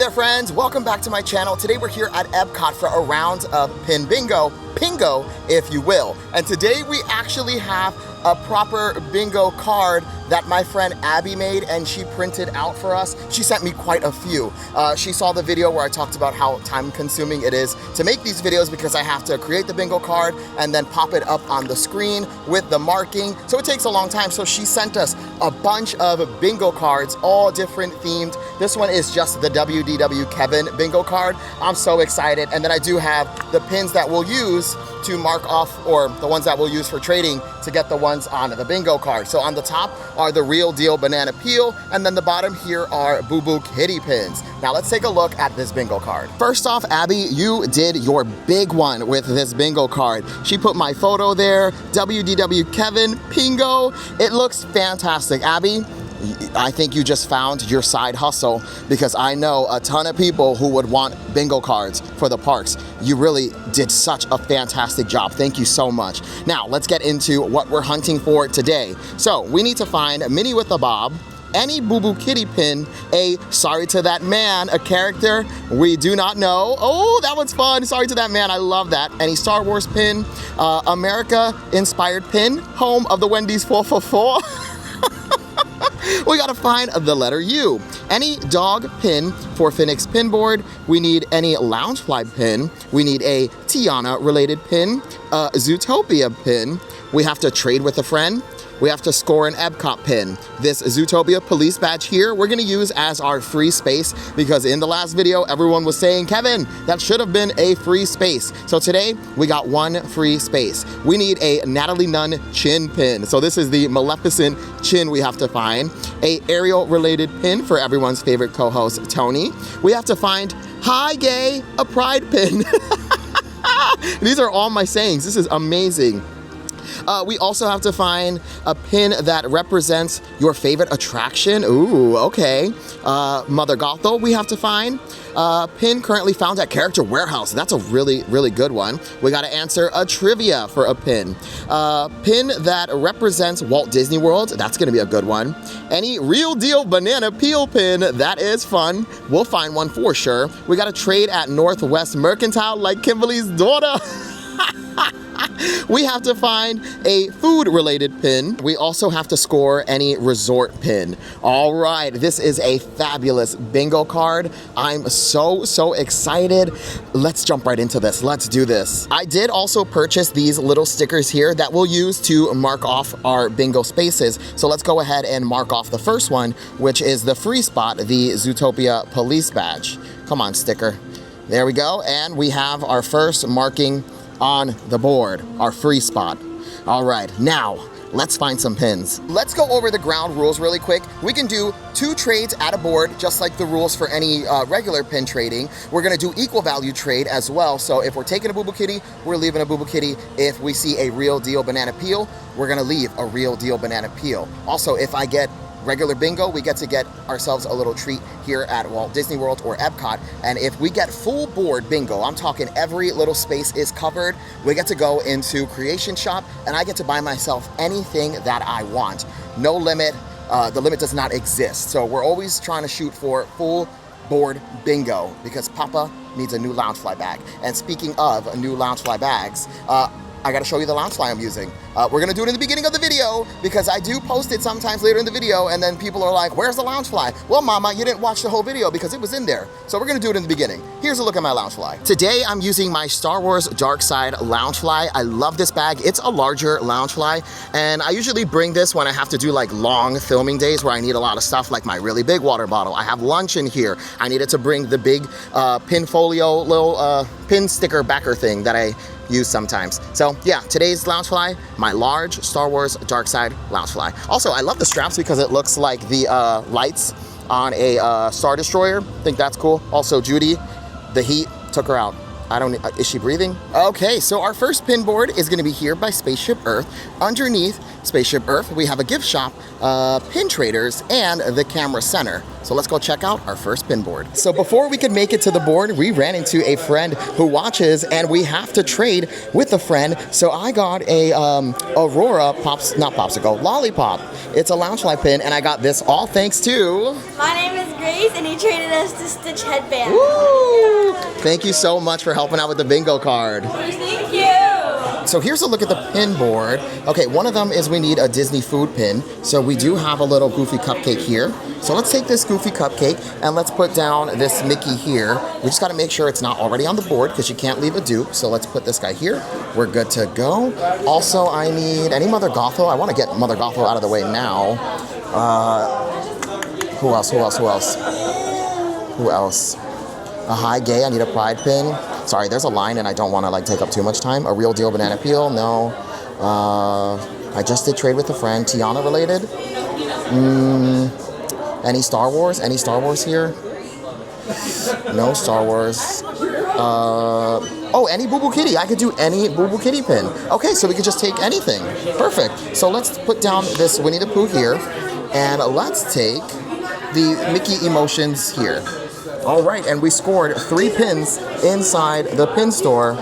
there friends, welcome back to my channel. Today we're here at Epcot for a round of pin bingo, pingo if you will. And today we actually have a proper bingo card that my friend Abby made and she printed out for us. She sent me quite a few. She saw the video where I talked about how time consuming it is to make these videos because I have to create the bingo card and then pop it up on the screen with the marking. So it takes a long time. So she sent us a bunch of bingo cards, all different themed. This one is just the WDW Kevin bingo card. I'm so excited. And then I do have the pins that we'll use to mark off, or the ones that we'll use for trading to get the ones on the bingo card. So on the top are the real deal banana peel, and then the bottom here are Boo Boo Kitty pins. Now let's take a look at this bingo card. First off, Abby, you did your big one with this bingo card. She put my photo there, WDW Kevin, Pingo. It looks fantastic. Abby, I think you just found your side hustle because I know a ton of people who would want bingo cards for the parks. You really did such a fantastic job. Thank you so much. Now, let's get into what we're hunting for today. So, we need to find Minnie with a Bob, any Boo Boo Kitty pin, a Sorry to That Man, a character we do not know. Oh, that was fun. Sorry to That Man, I love that. Any Star Wars pin, America-inspired pin, home of the Wendy's 444. We gotta find the letter U. Any dog pin for Phoenix Pinboard. We need any Loungefly pin. We need a Tiana related pin, a Zootopia pin. We have to trade with a friend. We have to score an Epcot pin. This Zootopia police badge here, we're gonna use as our free space because in the last video, everyone was saying, Kevin, that should have been a free space. So today, we got one free space. We need a Natalie Nunn chin pin. So this is the Maleficent chin we have to find. A Ariel related pin for everyone's favorite co-host, Tony. We have to find, hi gay, a pride pin. These are all my sayings, this is amazing. We also have to find a pin that represents your favorite attraction. Ooh, okay. Mother Gothel we have to find. Pin currently found at Character Warehouse. That's a really, really good one. We gotta answer a trivia for a pin. Pin that represents Walt Disney World. That's gonna be a good one. Any real deal banana peel pin. That is fun. We'll find one for sure. We gotta trade at Northwest Mercantile like Kimberly's daughter. We have to find a food-related pin. We also have to score any resort pin. All right, this is a fabulous bingo card. I'm so excited. Let's jump right into this. Let's do this. I did also purchase these little stickers here that we'll use to mark off our bingo spaces. So let's go ahead and mark off the first one, which is the free spot, the Zootopia police badge. Come on, sticker. There we go, and we have our first marking on the board, our free spot. All right, now let's find some pins. Let's go over the ground rules really quick. We can do 2 trades at a board, just like the rules for any regular pin trading. We're gonna do equal value trade as well. So if we're taking a Boo Boo Kitty, we're leaving a Boo Boo Kitty. If we see a real deal banana peel, we're gonna leave a real deal banana peel. Also, if I get regular bingo, we get to get ourselves a little treat here at Walt Disney World or Epcot. And if we get full board bingo, I'm talking every little space is covered, we get to go into Creation Shop and I get to buy myself anything that I want. No limit, the limit does not exist. So we're always trying to shoot for full board bingo because Papa needs a new Loungefly bag. And speaking of new Loungefly bags, I gotta show you the Loungefly I'm using. We're gonna do it in the beginning of the video because I do post it sometimes later in the video and then people are like, where's the Loungefly? Well, mama, you didn't watch the whole video because it was in there. So we're gonna do it in the beginning. Here's a look at my Loungefly. Today, I'm using my Star Wars Dark Side Loungefly. I love this bag. It's a larger Loungefly and I usually bring this when I have to do like long filming days where I need a lot of stuff like my really big water bottle. I have lunch in here. I needed to bring the big pin folio little pin sticker backer thing that I use sometimes. So yeah, today's Loungefly, my large Star Wars Dark Side Loungefly. Also, I love the straps because it looks like the lights on a Star Destroyer. I think that's cool. Also, Judy, the heat took her out. I don't, is she breathing? Okay, so our first pin board is gonna be here by Spaceship Earth. Underneath Spaceship Earth, we have a gift shop, pin traders, and the camera center. So let's go check out our first pin board. So before we could make it to the board, we ran into a friend who watches, and we have to trade with a friend. So I got a Aurora Lollipop. It's a Loungefly pin, and I got this all thanks to... My name is Grace, and he traded us the Stitch headband. Woo! Thank you so much for helping out with the bingo card. Thank you. So here's a look at the pin board. Okay, one of them is we need a Disney food pin. So we do have a little Goofy cupcake here. So let's take this Goofy cupcake and let's put down this Mickey here. We just gotta make sure it's not already on the board because you can't leave a dupe. So let's put this guy here. We're good to go. Also, I need any Mother Gothel. I wanna get Mother Gothel out of the way now. Who else? A High Gay, I need a Pride pin. Sorry, there's a line and I don't want to like take up too much time. A Real Deal Banana Peel, no. I just did trade with a friend. Tiana related. Any Star Wars? Any Star Wars here? No Star Wars. Oh, any Boo Boo Kitty. I could do any Boo Boo Kitty pin. Okay, so we could just take anything. Perfect. So let's put down this Winnie the Pooh here. And let's take the Mickey Emotions here. All right, and we scored 3 pins inside the pin store.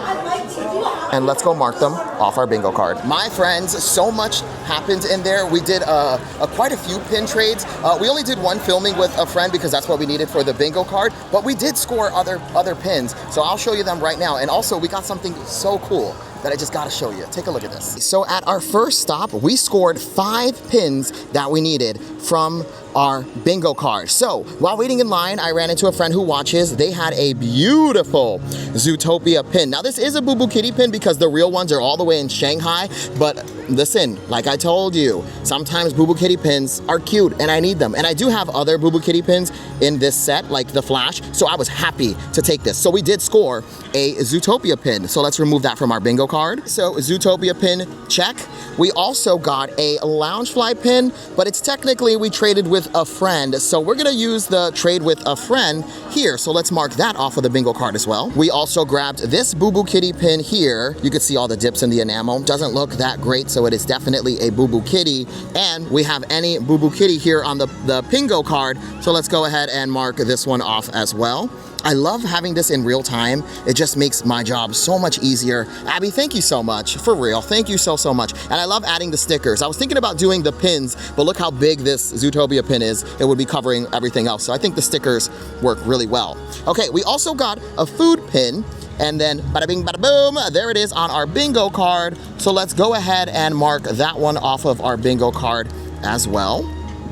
And let's go mark them off our bingo card. My friends, so much happened in there. We did quite a few pin trades. We only did one filming with a friend because that's what we needed for the bingo card, but we did score other pins. So I'll show you them right now. And also we got something so cool that I just gotta show you. Take a look at this. So at our first stop, we scored 5 pins that we needed from our bingo card. So while waiting in line, I ran into a friend who watches. They had a beautiful Zootopia pin. Now this is a Boo Boo Kitty pin because the real ones are all the way in Shanghai, but listen, like I told you, sometimes Boo Boo Kitty pins are cute and I need them. And I do have other Boo Boo Kitty pins in this set, like the Flash, so I was happy to take this. So we did score a Zootopia pin. So let's remove that from our bingo card. So Zootopia pin, check. We also got a Loungefly pin, but it's technically we traded with a friend. So we're gonna use the trade with a friend here. So let's mark that off of the bingo card as well. We also grabbed this Boo Boo Kitty pin here. You can see all the dips in the enamel. Doesn't look that great, so it is definitely a Boo Boo Kitty. And we have any Boo Boo Kitty here on the Pingo card. So let's go ahead and mark this one off as well. I love having this in real time. It just makes my job so much easier. Abby, thank you so much, for real. Thank you so much. And I love adding the stickers. I was thinking about doing the pins, but look how big this Zootopia pin is. It would be covering everything else. So I think the stickers work really well. Okay, we also got a food pin. And then bada bing, bada boom, there it is on our bingo card. So let's go ahead and mark that one off of our bingo card as well.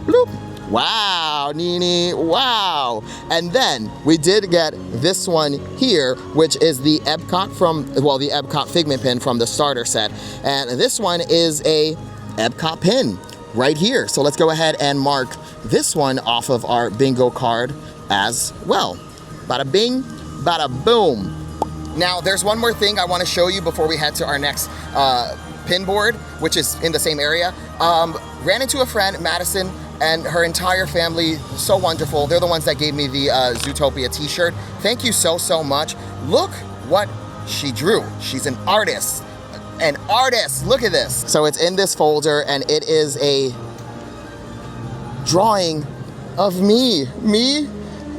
Bloop. Wow, Nini, wow. And then we did get this one here, which is the Epcot the Epcot Figment pin from the starter set. And this one is a Epcot pin right here. So let's go ahead and mark this one off of our bingo card as well. Bada bing, bada boom. Now, there's one more thing I want to show you before we head to our next pin board, which is in the same area. Ran into a friend, Madison, and her entire family, so wonderful. They're the ones that gave me the Zootopia t-shirt. Thank you so much. Look what she drew. She's an artist. An artist, look at this. So it's in this folder and it is a drawing of me,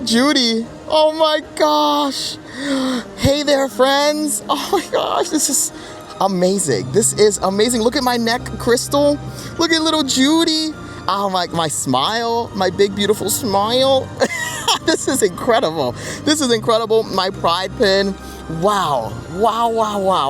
Judy. Oh my gosh. Hey there, friends. Oh my gosh, this is amazing. This is amazing. Look at my neck crystal. Look at little Judy. Oh, my smile, my big, beautiful smile. This is incredible. This is incredible. My Pride pin. Wow.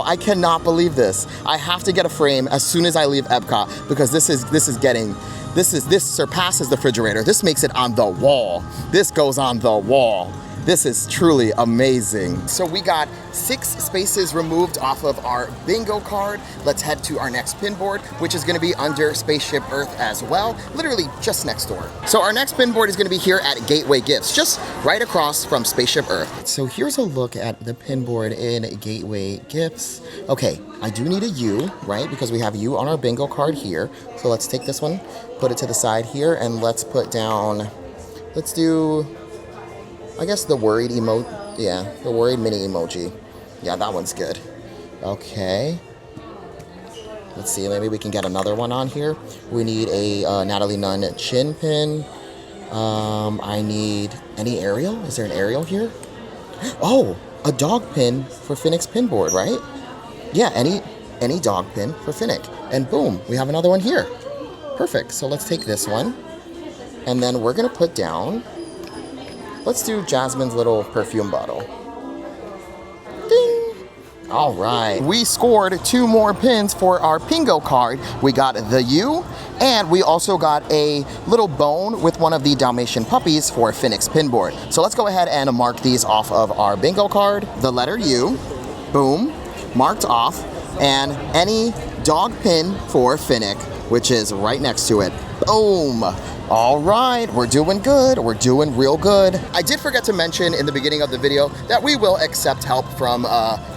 I cannot believe this. I have to get a frame as soon as I leave Epcot because this surpasses the refrigerator. This makes it on the wall. This goes on the wall. This is truly amazing. So we got 6 spaces removed off of our bingo card. Let's head to our next pin board, which is gonna be under Spaceship Earth as well, literally just next door. So our next pin board is gonna be here at Gateway Gifts, just right across from Spaceship Earth. So here's a look at the pin board in Gateway Gifts. Okay, I do need a U, right? Because we have U on our bingo card here. So let's take this one, put it to the side here, and let's put down, let's do, I guess the worried emoji, yeah, the worried mini emoji. Yeah, that one's good. Okay. Let's see, maybe we can get another one on here. We need a Natalie Nunn chin pin. I need any Ariel? Is there an Ariel here? Oh, a dog pin for Finnick's pinboard, right? Yeah, any dog pin for Finnick. And boom, we have another one here. Perfect. So let's take this one. And then we're gonna put down, let's do Jasmine's little perfume bottle. Ding! All right. We scored 2 more pins for our Pingo card. We got the U, and we also got a little bone with one of the Dalmatian puppies for Finnick's pinboard. So let's go ahead and mark these off of our bingo card. The letter U, boom, marked off, and any dog pin for Finnick, which is right next to it. Boom! All right, we're doing good. We're doing real good. I did forget to mention in the beginning of the video that we will accept help from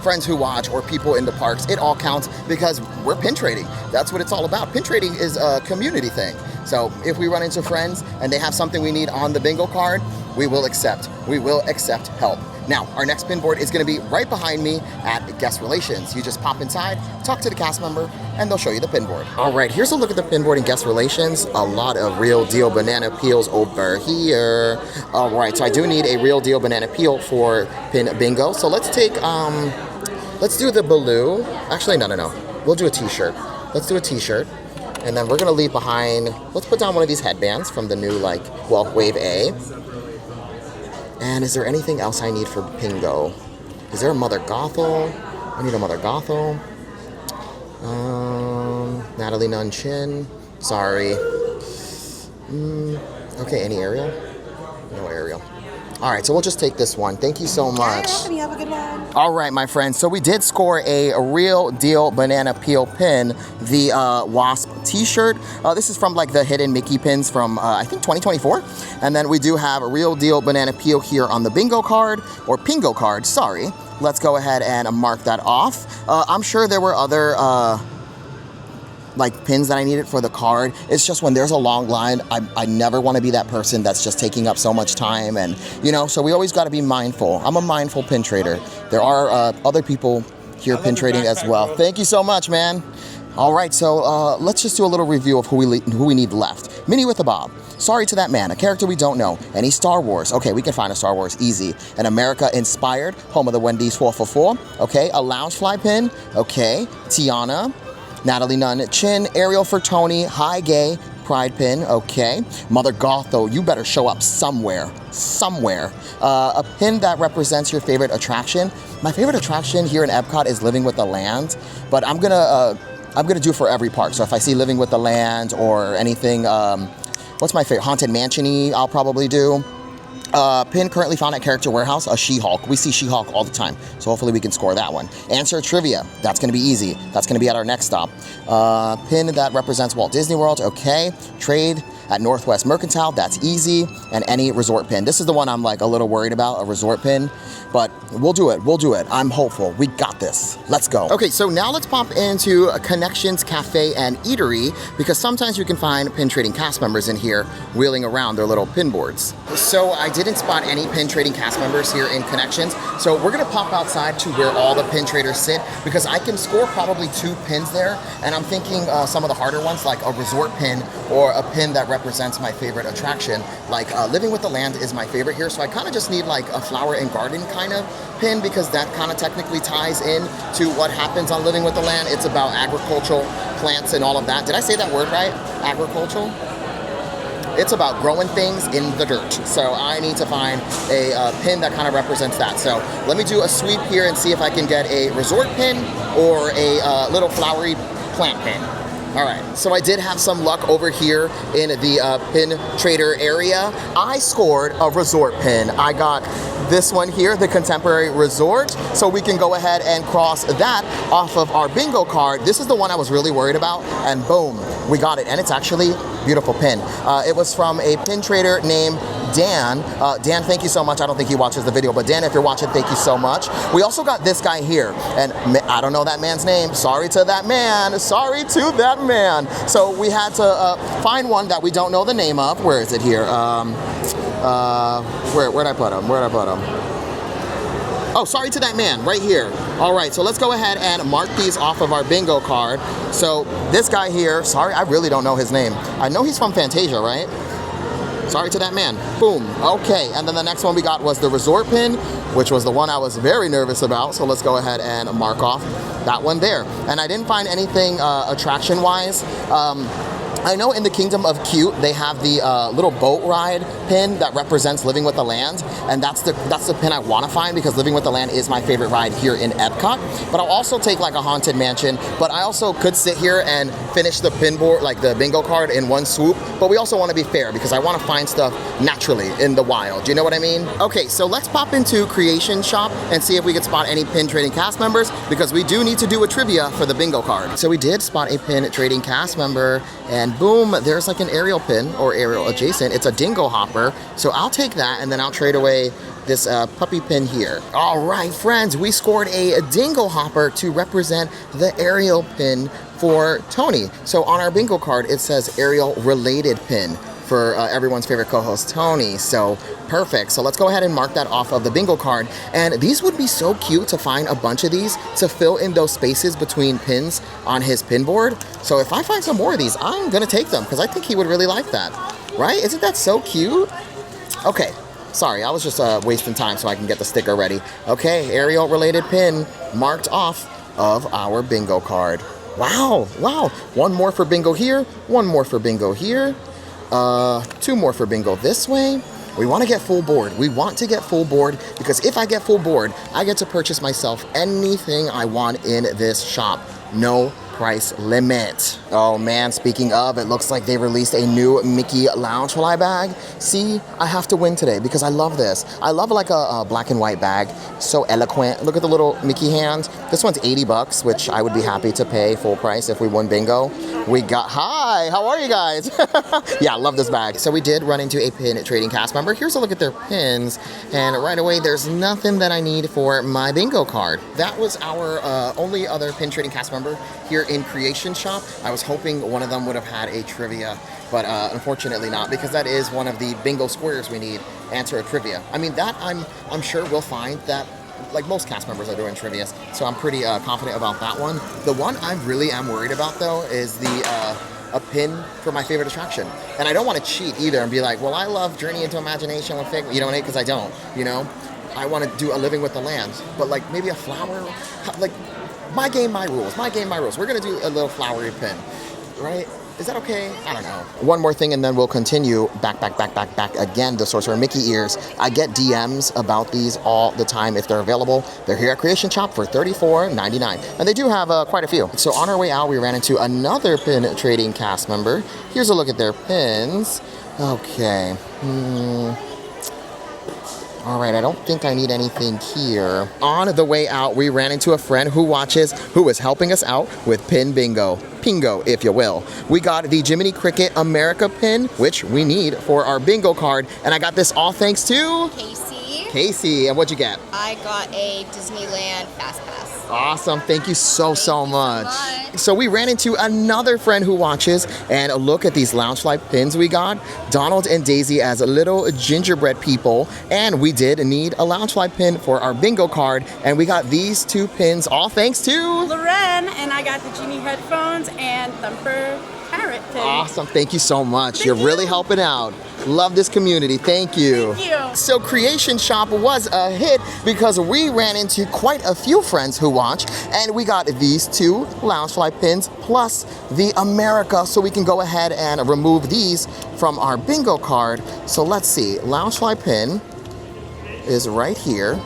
friends who watch or people in the parks. It all counts because we're pin trading. That's what it's all about. Pin trading is a community thing. So if we run into friends and they have something we need on the bingo card, we will accept. We will accept help. Now, our next pin board is gonna be right behind me at Guest Relations. You just pop inside, talk to the cast member, and they'll show you the pin board. All right, here's a look at the pin board in Guest Relations. A lot of real deal banana peels over here. All right, so I do need a real deal banana peel for pin bingo. So let's take, let's do the Baloo. Actually, no. We'll do a t-shirt. Let's do a t-shirt. And then we're gonna leave behind, let's put down one of these headbands from the new, Wave A. And is there anything else I need for Pingo? Is there a Mother Gothel? I need a Mother Gothel. Natalie Nunn chin. Sorry. Okay, any Ariel? No Ariel. All right, so we'll just take this one. Thank you so much. You have a good one. All right, my friends. So we did score a real deal banana peel pin, the Wasp t-shirt. This is from the hidden Mickey pins from, I think 2024. And then we do have a real deal banana peel here on the bingo card, or Pingo card, sorry. Let's go ahead and mark that off. I'm sure there were other pins that I needed for the card. It's just when there's a long line, I never want to be that person that's just taking up so much time, and so we always got to be mindful. I'm a mindful pin trader. There are other people here pin trading as well. Thank you so much, man. All right, so let's just do a little review of who we need left. Minnie with a Bob. Sorry to That Man, a character we don't know. Any Star Wars? Okay, we can find a Star Wars, easy. An America-inspired, home of the Wendy's 444. Okay, a Loungefly pin. Okay, Tiana. Natalie Nunn chin. Ariel for Tony. Hi Gay. Pride pin. Okay. Mother Gothel, you better show up somewhere. Somewhere. A pin that represents your favorite attraction. My favorite attraction here in Epcot is Living with the Land, but I'm gonna do for every park. So if I see Living with the Land or anything, what's my favorite? Haunted Mansion-y, I'll probably do. Pin currently found at Character Warehouse, a She-Hulk. We see She-Hulk all the time, so hopefully we can score that one. Answer trivia, that's gonna be easy. That's gonna be at our next stop. Pin that represents Walt Disney World, okay. Trade at Northwest Mercantile, that's easy. And any resort pin. This is the one I'm a little worried about, a resort pin, but we'll do it. I'm hopeful, we got this. Let's go. Okay, so now let's pop into Connections Cafe and Eatery, because sometimes you can find pin trading cast members in here wheeling around their little pin boards. So I didn't spot any pin trading cast members here in Connections, so we're gonna pop outside to where all the pin traders sit, because I can score probably 2 pins there, and I'm thinking some of the harder ones, like a resort pin or a pin that represents my favorite attraction. Living with the Land is my favorite here, so I kind of just need a flower and garden kind of pin, because that kind of technically ties in to what happens on Living with the Land. It's about agricultural plants and all of that. Did I say that word right? Agricultural? It's about growing things in the dirt. So I need to find a pin that kind of represents that. So let me do a sweep here and see if I can get a resort pin or a little flowery plant pin. All right, so I did have some luck over here in the pin trader area. I scored a resort pin. I got this one here, the Contemporary Resort. So we can go ahead and cross that off of our bingo card. This is the one I was really worried about, and boom, we got it. And it's actually a beautiful pin. It was from a pin trader named Dan. Dan, thank you so much. I don't think he watches the video, but Dan, if you're watching, thank you so much. We also got this guy here, and I don't know that man's name. Sorry to that man. Sorry to that man. So we had to find one that we don't know the name of. Where is it here? Where'd I put him? Oh, sorry to that man, right here. All right, so let's go ahead and mark these off of our bingo card. So this guy here, sorry, I really don't know his name. I know he's from Fantasia, right? Sorry to that man. Boom. Okay, and then the next one we got was the resort pin, which was the one I was very nervous about. So let's go ahead and mark off that one there. And I didn't find anything attraction-wise. I know in the Kingdom of Cute, they have the little boat ride pin that represents Living with the Land, and that's the pin I want to find because Living with the Land is my favorite ride here in Epcot. But I'll also take like a Haunted Mansion, but I also could sit here and finish the pin board, like the bingo card in one swoop, but we also want to be fair because I want to find stuff naturally in the wild. You know what I mean? Okay, so let's pop into Creation Shop and see if we can spot any pin trading cast members because we do need to do a trivia for the bingo card. So we did spot a pin trading cast member, and boom, there's like an aerial pin or aerial adjacent. It's a dingo hopper. So I'll take that and then I'll trade away this puppy pin here. All right, friends, we scored a dingo hopper to represent the aerial pin for Tony. So on our bingo card, it says aerial related pin for everyone's favorite co-host, Tony. So perfect. So let's go ahead and mark that off of the bingo card. And these would be so cute to find a bunch of these to fill in those spaces between pins on his pin board. So if I find some more of these, I'm gonna take them because I think he would really like that. Right? Isn't that so cute? Okay. Sorry, I was just wasting time so I can get the sticker ready. Okay, aerial related pin marked off of our bingo card. Wow, wow. One more for bingo here, one more for bingo here. Two more for bingo this way. We want to get full board. We want to get full board because if I get full board, I get to purchase myself anything I want in this shop. No price limit. Oh man, speaking of, it looks like they released a new Mickey Loungefly bag. See, I have to win today because I love this. I love like a black and white bag. So eloquent. Look at the little Mickey hands. This one's 80 bucks, which I would be happy to pay full price if we won bingo. We got, hi, how are you guys? Yeah, I love this bag. So we did run into a pin trading cast member. Here's a look at their pins. And right away, there's nothing that I need for my bingo card. That was our only other pin trading cast member here in Creation Shop. I was hoping one of them would have had a trivia, but unfortunately not, because that is one of the bingo squares we need, answer a trivia. I mean, that I'm sure we'll find that, like most cast members are doing trivia, so I'm pretty confident about that one. The one I really am worried about though is the a pin for my favorite attraction. And I don't want to cheat either and be like, well, I love Journey into Imagination with Figment, you know what I mean? Because I don't, you know? I want to do a Living with the Land, but like maybe a flower, like my game, my rules, my game, my rules. We're gonna do a little flowery pin, right? Is that okay? I don't know. One more thing and then we'll continue back again, the Sorcerer Mickey ears. I get DMs about these all the time if they're available. They're here at Creation Shop for $34.99. And they do have quite a few. So on our way out, we ran into another pin trading cast member. Here's a look at their pins. Okay. All right, I don't think I need anything here. On the way out, we ran into a friend who watches, who is helping us out with pin bingo. Pingo, if you will. We got the Jiminy Cricket America pin, which we need for our bingo card. And I got this all thanks to Casey. And what'd you get? I got a Disneyland Fast Pass. Awesome. Thank you so much. So we ran into another friend who watches, and look at these Loungefly pins we got. Donald and Daisy as little gingerbread people, and we did need a Loungefly pin for our bingo card, and we got these two pins all thanks to Loren, and I got the Genie headphones and Thumper parrot pin. Awesome. Thank you so much. You're really helping out. Love this community. Thank you. Thank you. So Creation Shop was a hit because we ran into quite a few friends who watch, and we got these two Loungefly pins plus the America, so we can go ahead and remove these from our bingo card. So let's see. Loungefly pin is right here.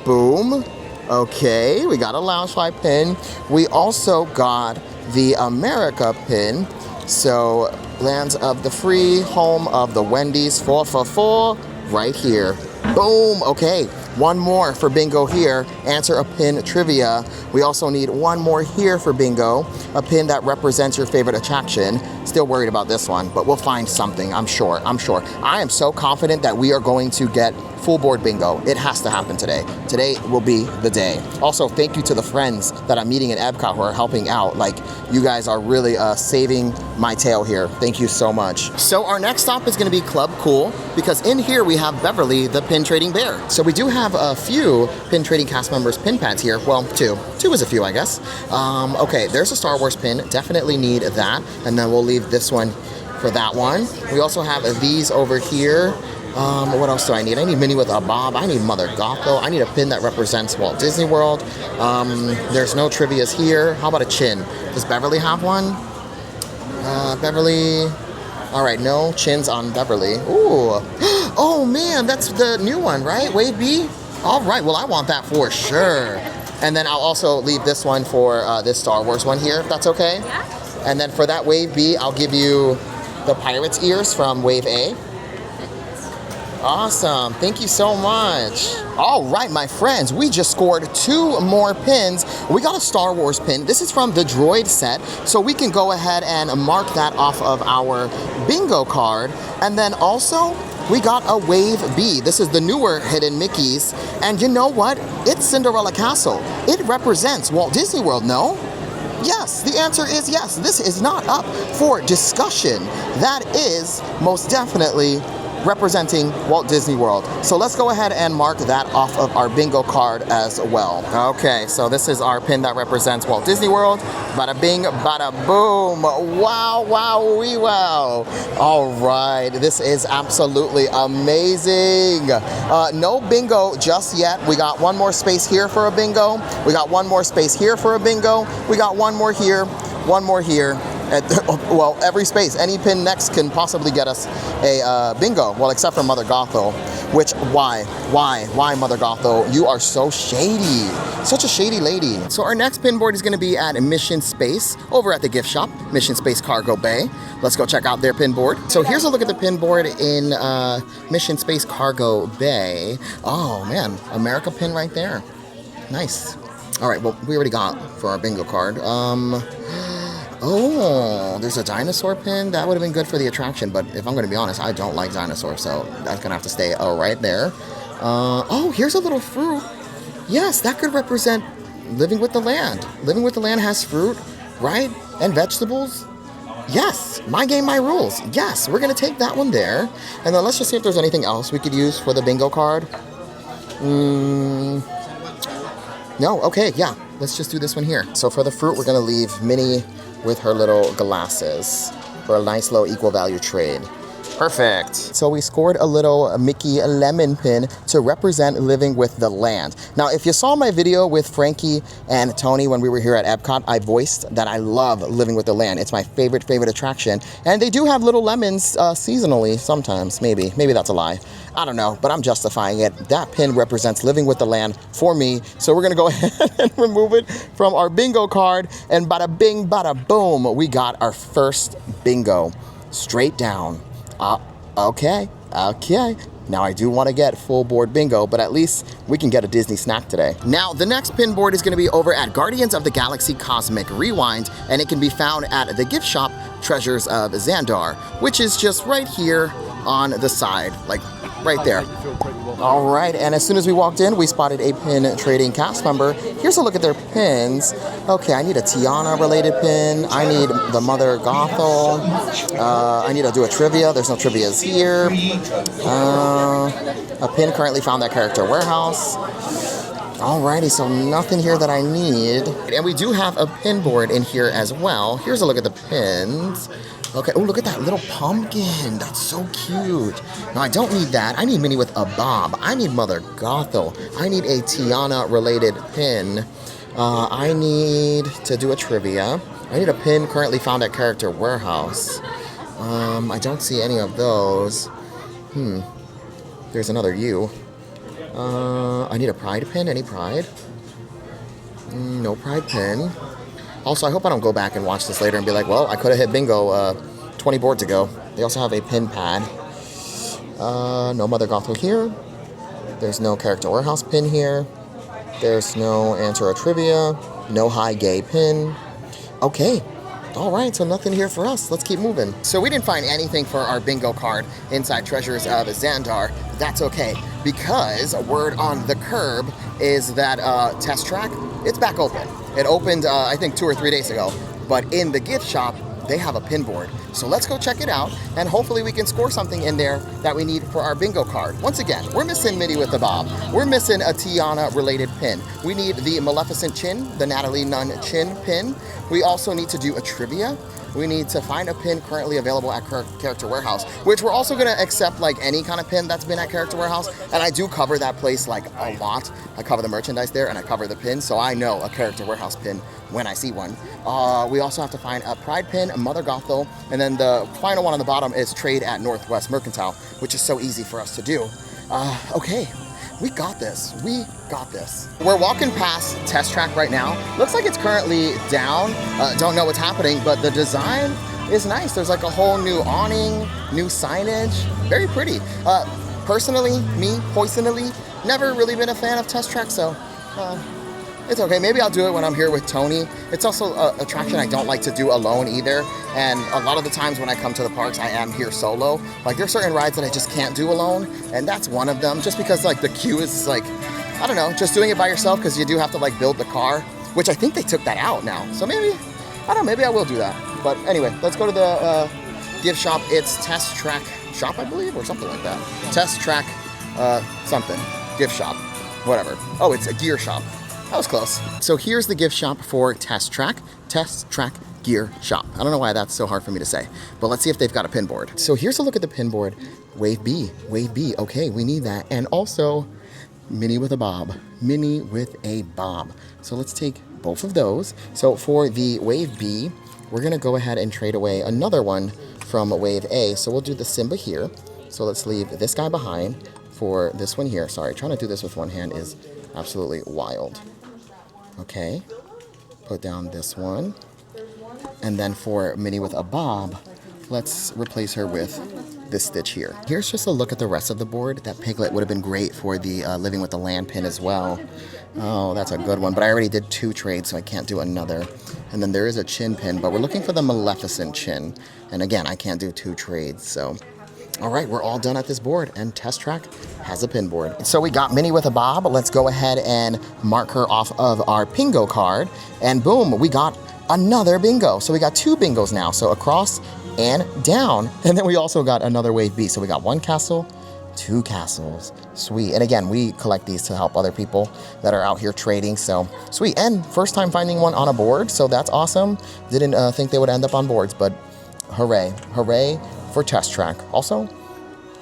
Boom. Okay, we got a Loungefly pin. We also got the America pin. So Lands of the Free, home of the Wendy's 4 right here. Boom. Okay, one more for bingo here. Answer a pin trivia. We also need one more here for bingo, a pin that represents your favorite attraction. Still worried about this one, but we'll find something, I'm sure. I am so confident that we are going to get full board bingo. It has to happen today. Today will be the day. Also, thank you to the friends that I'm meeting in Epcot who are helping out. Like, you guys are really saving my tail here. Thank you so much. So our next stop is gonna be Club Cool, because in here we have Beverly, the pin trading bear. So we do have a few pin trading cast members pin pads here. Well, two is a few, I guess. Okay, there's a Star Wars pin, definitely need that. And then we'll leave this one for that one. We also have these over here. What else do I need? I need Minnie with a bob. I need Mother Gothel. I need a pin that represents Walt Disney World. There's no trivias here. How about a chin? Does Beverly have one? Beverly. All right, no chins on Beverly. Ooh. Oh man, that's the new one, right? Wave B? All right, well I want that for sure. And then I'll also leave this one for this Star Wars one here, if that's okay. Yeah. And then for that Wave B, I'll give you the Pirate's ears from Wave A. Awesome, thank you so much. All right, my friends, we just scored 2 more pins. We got a Star Wars pin. This is from the Droid set, so we can go ahead and mark that off of our bingo card. And then also, we got a Wave B. This is the newer hidden Mickeys. And you know what? It's Cinderella Castle. It represents Walt Disney World, no? Yes, the answer is yes. This is not up for discussion. That is most definitely representing Walt Disney World. So let's go ahead and mark that off of our bingo card as well. Okay, so this is our pin that represents Walt Disney World. Bada bing, bada boom. Wow, wow, wee wow. All right, this is absolutely amazing. No bingo just yet. We got one more space here for a bingo. We got one more space here for a bingo. We got one more here, one more here. Well, every space, any pin next can possibly get us a bingo. Well, except for Mother Gothel, which, why Mother Gothel? You are so shady. Such a shady lady. So our next pin board is gonna be at Mission Space over at the gift shop, Mission Space Cargo Bay. Let's go check out their pin board. So here's a look at the pin board in Mission Space Cargo Bay. Oh man, America pin right there. Nice. All right, well, we already got for our bingo card. Oh, there's a dinosaur pin. That would have been good for the attraction, but if I'm going to be honest, I don't like dinosaurs, so that's going to have to stay right there. Oh, here's a little fruit. Yes, that could represent Living with the Land. Living with the Land has fruit, right? And vegetables. Yes, my game, my rules. Yes, we're going to take that one there. And then let's just see if there's anything else we could use for the bingo card. No, okay, yeah. Let's just do this one here. So for the fruit, we're going to leave Minnie with her little glasses for a nice low equal value trade. Perfect. So we scored a little Mickey lemon pin to represent Living with the Land. Now, if you saw my video with Frankie and Tony when we were here at Epcot, I voiced that I love Living with the Land. It's my favorite attraction. And they do have little lemons seasonally sometimes, maybe. Maybe that's a lie. I don't know, but I'm justifying it. That pin represents Living with the Land for me. So we're gonna go ahead and remove it from our bingo card. And bada bing, bada boom, we got our first bingo. Straight down. Okay. Now I do want to get full board bingo, but at least we can get a Disney snack today. Now, the next pin board is going to be over at Guardians of the Galaxy Cosmic Rewind, and it can be found at the gift shop Treasures of Xandar, which is just right here on the side, like right there. All right, and as soon as we walked in, we spotted a pin trading cast member. Here's a look at their pins. Okay, I need a Tiana related pin. I need the Mother Gothel. I need to do a trivia. There's no trivias here. A pin currently found at Character Warehouse. Alrighty, so nothing here that I need. And we do have a pin board in here as well. Here's a look at the pins. Okay, oh, look at that little pumpkin. That's so cute. No, I don't need that. I need Minnie with a bob. I need Mother Gothel. I need a Tiana-related pin. I need to do a trivia. I need a pin currently found at Character Warehouse. I don't see any of those. There's another U. I need a Pride pin. Any Pride? No Pride pin. Also, I hope I don't go back and watch this later and be like, well, I could have hit bingo 20 boards ago. They also have a pin pad. No Mother Gothel here. There's no Character Warehouse pin here. There's no Answer a Trivia. No High Gay pin. Okay. All right, so nothing here for us. Let's keep moving. So we didn't find anything for our bingo card inside Treasures of Xandar. That's okay, because word on the curb is that Test Track, it's back open. It opened, I think 2 or 3 days ago, but in the gift shop, they have a pin board. So let's go check it out, and hopefully we can score something in there that we need for our bingo card. Once again, we're missing Minnie with the Bob. We're missing a Tiana-related pin. We need the Maleficent Chin, the Natalie Nunn Chin pin. We also need to do a trivia. We need to find a pin currently available at Character Warehouse, which we're also gonna accept like any kind of pin that's been at Character Warehouse. And I do cover that place like a lot. I cover the merchandise there and I cover the pins, so I know a Character Warehouse pin when I see one. We also have to find a Pride pin, a Mother Gothel, and then the final one on the bottom is trade at Northwest Mercantile, which is so easy for us to do. Okay. We got this. We got this. We're walking past Test Track right now. Looks like it's currently down. Don't know what's happening, but the design is nice. There's like a whole new awning, new signage. Very pretty. Personally, never really been a fan of Test Track, so it's okay. Maybe I'll do it when I'm here with Tony. It's also an attraction I don't like to do alone either. And a lot of the times when I come to the parks, I am here solo. Like there's certain rides that I just can't do alone, and that's one of them. Just because like the queue is like, I don't know, just doing it by yourself because you do have to like build the car, which I think they took that out now. So maybe, I don't know, maybe I will do that. But anyway, let's go to the gift shop. It's Test Track Shop, I believe, or something like that. Test Track something, gift shop, whatever. Oh, it's a gear shop. That was close. So here's the gift shop for Test Track Gear Shop. I don't know why that's so hard for me to say, but let's see if they've got a pin board. So here's a look at the pin board. Wave B. Okay, we need that. And also Minnie with a Bob. Minnie with a Bob. So let's take both of those. So for the Wave B, we're gonna go ahead and trade away another one from Wave A. So we'll do the Simba here. So let's leave this guy behind for this one here. Sorry, trying to do this with one hand is absolutely wild. Okay, put down this one. And then for Minnie with a Bob, let's replace her with this Stitch here. Here's just a look at the rest of the board. That Piglet would have been great for the Living with the Land pin as well. Oh, that's a good one, but I already did 2 trades, so I can't do another. And then there is a Chin pin, but we're looking for the Maleficent Chin. And again, I can't do 2 trades, so. All right, we're all done at this board, and Test Track has a pin board. So we got Minnie with a Bob. Let's go ahead and mark her off of our bingo card. And boom, we got another bingo. So we got 2 bingos now, so across and down. And then we also got another Wave B. So we got 1 castle, 2 castles. Sweet. And again, we collect these to help other people that are out here trading. So sweet. And first time finding one on a board, so that's awesome. Didn't think they would end up on boards, but hooray. Hooray for Test Track. Also,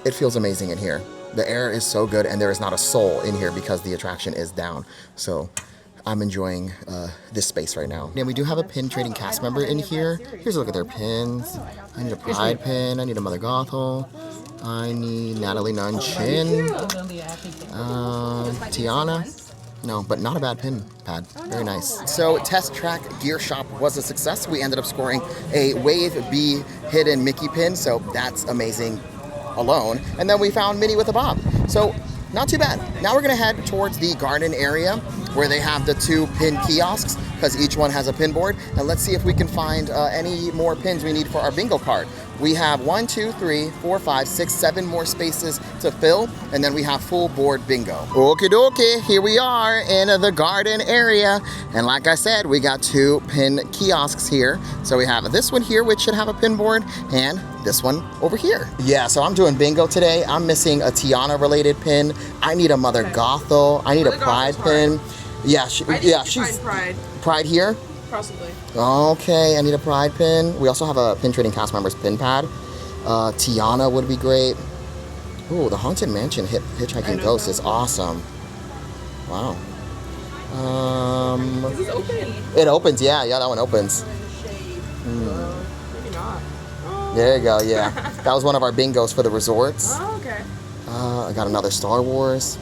it feels amazing in here. The air is so good, and there is not a soul in here because the attraction is down. So I'm enjoying this space right now. And we do have a pin trading cast member in here. Here's a look at their pins. I need a Pride pin. I need a Mother Gothel. I need Natalie Nunn Chin. Tiana. No, but not a bad pin pad. Very nice. So Test Track Gear Shop was a success. We ended up scoring a Wave B hidden Mickey pin, so that's amazing alone. And then we found Minnie with a Bob. So not too bad. Now we're gonna head towards the garden area where they have the 2 pin kiosks because each one has a pin board. And let's see if we can find any more pins we need for our bingo card. We have 1, 2, 3, 4, 5, 6, 7 more spaces to fill, and then we have full board bingo. Okie dokie, here we are in the garden area. And like I said, we got 2 pin kiosks here. So we have this one here, which should have a pin board, and this one over here. Yeah, so I'm doing bingo today. I'm missing a Tiana related pin. I need a Mother Gothel. I need a Pride pin. Yeah, she's Pride here. Possibly. Okay, I need a Pride pin. We also have a pin trading cast member's pin pad. Tiana would be great. Ooh, the Haunted Mansion Hitchhiking Ghost is awesome. Wow. Is this open? It opens, yeah, that one opens. Maybe not. Oh. There you go, yeah. That was one of our bingos for the resorts. Oh, okay. I got another Star Wars.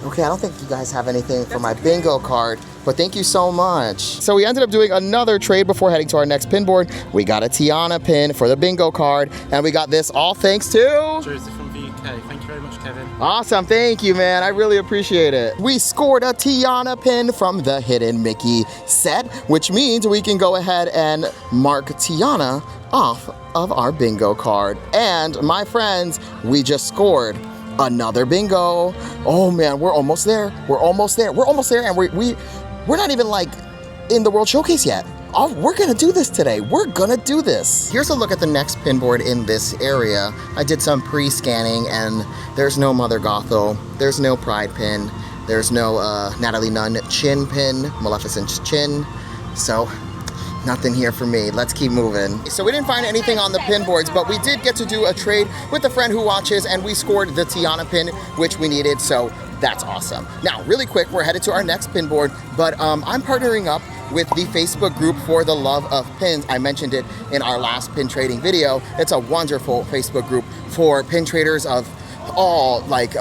Okay, I don't think you guys have anything for my bingo card, but thank you so much. So we ended up doing another trade before heading to our next pin board. We got a Tiana pin for the bingo card, and we got this all thanks to Jersey from Vic. Okay, thank you very much, Kevin. Awesome, thank you, man. I really appreciate it. We scored a Tiana pin from the Hidden Mickey set, which means we can go ahead and mark Tiana off of our bingo card. And my friends, we just scored another bingo. Oh man, we're almost there. We're almost there. We're almost there, and we're not even like in the World Showcase yet. Oh, we're gonna do this today. We're gonna do this. Here's a look at the next pin board in this area. I did some pre-scanning, and there's no Mother Gothel, there's no Pride pin, there's no Natalie Nunn chin pin, Maleficent's chin. So nothing here for me. Let's keep moving. So we didn't find anything on the pin boards, but we did get to do a trade with a friend who watches, and we scored the Tiana pin, which we needed, so that's awesome. Now, really quick, we're headed to our next pin board, but I'm partnering up with the Facebook group for the love of pins. I mentioned it in our last pin trading video. It's a wonderful Facebook group for pin traders of all, like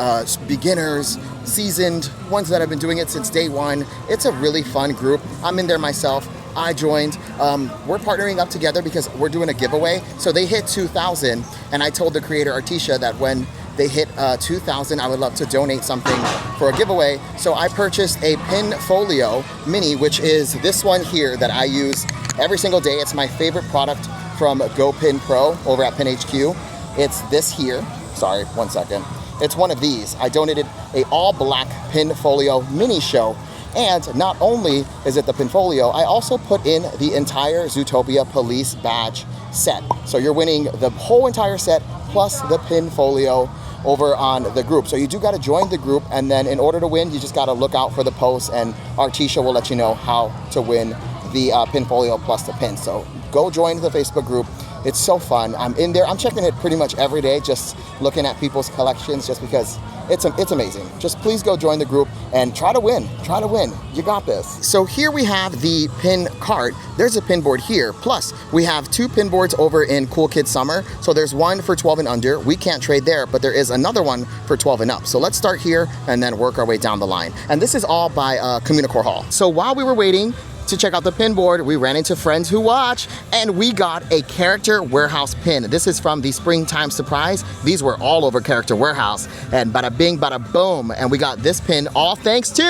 beginners, seasoned, ones that have been doing it since day one. It's a really fun group. I'm in there myself. I joined. We're partnering up together because we're doing a giveaway. So they hit 2,000, and I told the creator Artisha that when they hit 2,000, I would love to donate something for a giveaway. So I purchased a pin folio mini, which is this one here that I use every single day. It's my favorite product from GoPin Pro over at Pin HQ. It's this here. Sorry, one second. It's one of these. I donated a all black pin folio mini show. And not only is it the Pinfolio, I also put in the entire Zootopia Police badge set. So you're winning the whole entire set plus the Pinfolio over on the group. So you do gotta join the group, and then in order to win, you just gotta look out for the posts, and Artisha will let you know how to win the Pinfolio plus the pin. So go join the Facebook group. It's so fun. I'm in there. I'm checking it pretty much every day, just looking at people's collections, just because it's amazing. Just please go join the group and try to win. Try to win. You got this. So here we have the pin cart. There's a pin board here. Plus, we have 2 pin boards over in Cool Kids Summer. So there's one for 12 and under. We can't trade there, but there is another one for 12 and up. So let's start here and then work our way down the line. And this is all by Communicore Hall. So while we were waiting to check out the pin board, we ran into friends who watch, and we got a Character Warehouse pin. This is from the Springtime Surprise. These were all over Character Warehouse, and bada bing, bada boom. And we got this pin all thanks to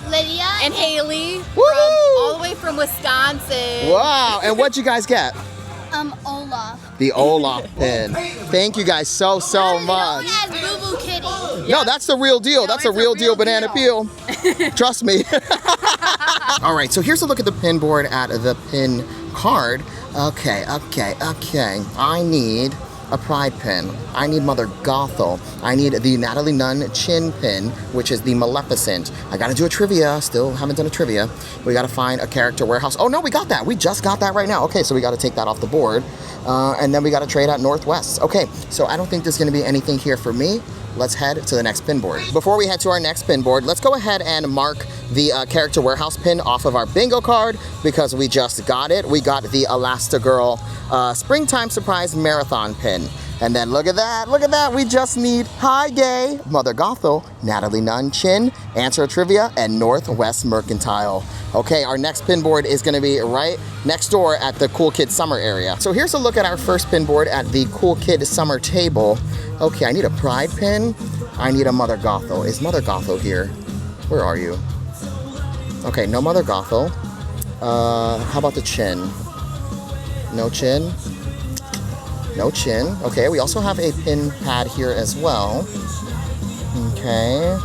Lydia And Haley, Woo! all the way from Wisconsin. Wow, and what'd you guys get? Olaf. The Olaf pin. Thank you guys so much. As Boo Boo Kitty. No, that's the real deal. That's a real deal banana peel. Trust me. All right, so here's a look at the pin board at the pin card. Okay. I need a Pride pin. I need Mother Gothel. I need the Natalie Nunn chin pin, which is the Maleficent. I gotta do a trivia. Still haven't done a trivia. We gotta find a Character Warehouse. Oh no, we got that. We just got that right now. Okay, so we gotta take that off the board. And then we gotta trade at Northwest. Okay, so I don't think there's gonna be anything here for me. Let's head to the next pin board. Before we head to our next pin board, let's go ahead and mark the Character Warehouse pin off of our bingo card because we just got it. We got the Elastigirl Springtime Surprise Marathon pin. And then look at that, we just need Hi Gay, Mother Gothel, Natalie Nunn chin, Answer Trivia, and Northwest Mercantile. Okay, our next pin board is gonna be right next door at the Cool Kid Summer area. So here's a look at our first pin board at the Cool Kid Summer table. Okay, I need a Pride pin. I need a Mother Gothel. Is Mother Gothel here? Where are you? Okay, no Mother Gothel. How about the chin? No chin. No chin. Okay, we also have a pin pad here as well. Okay.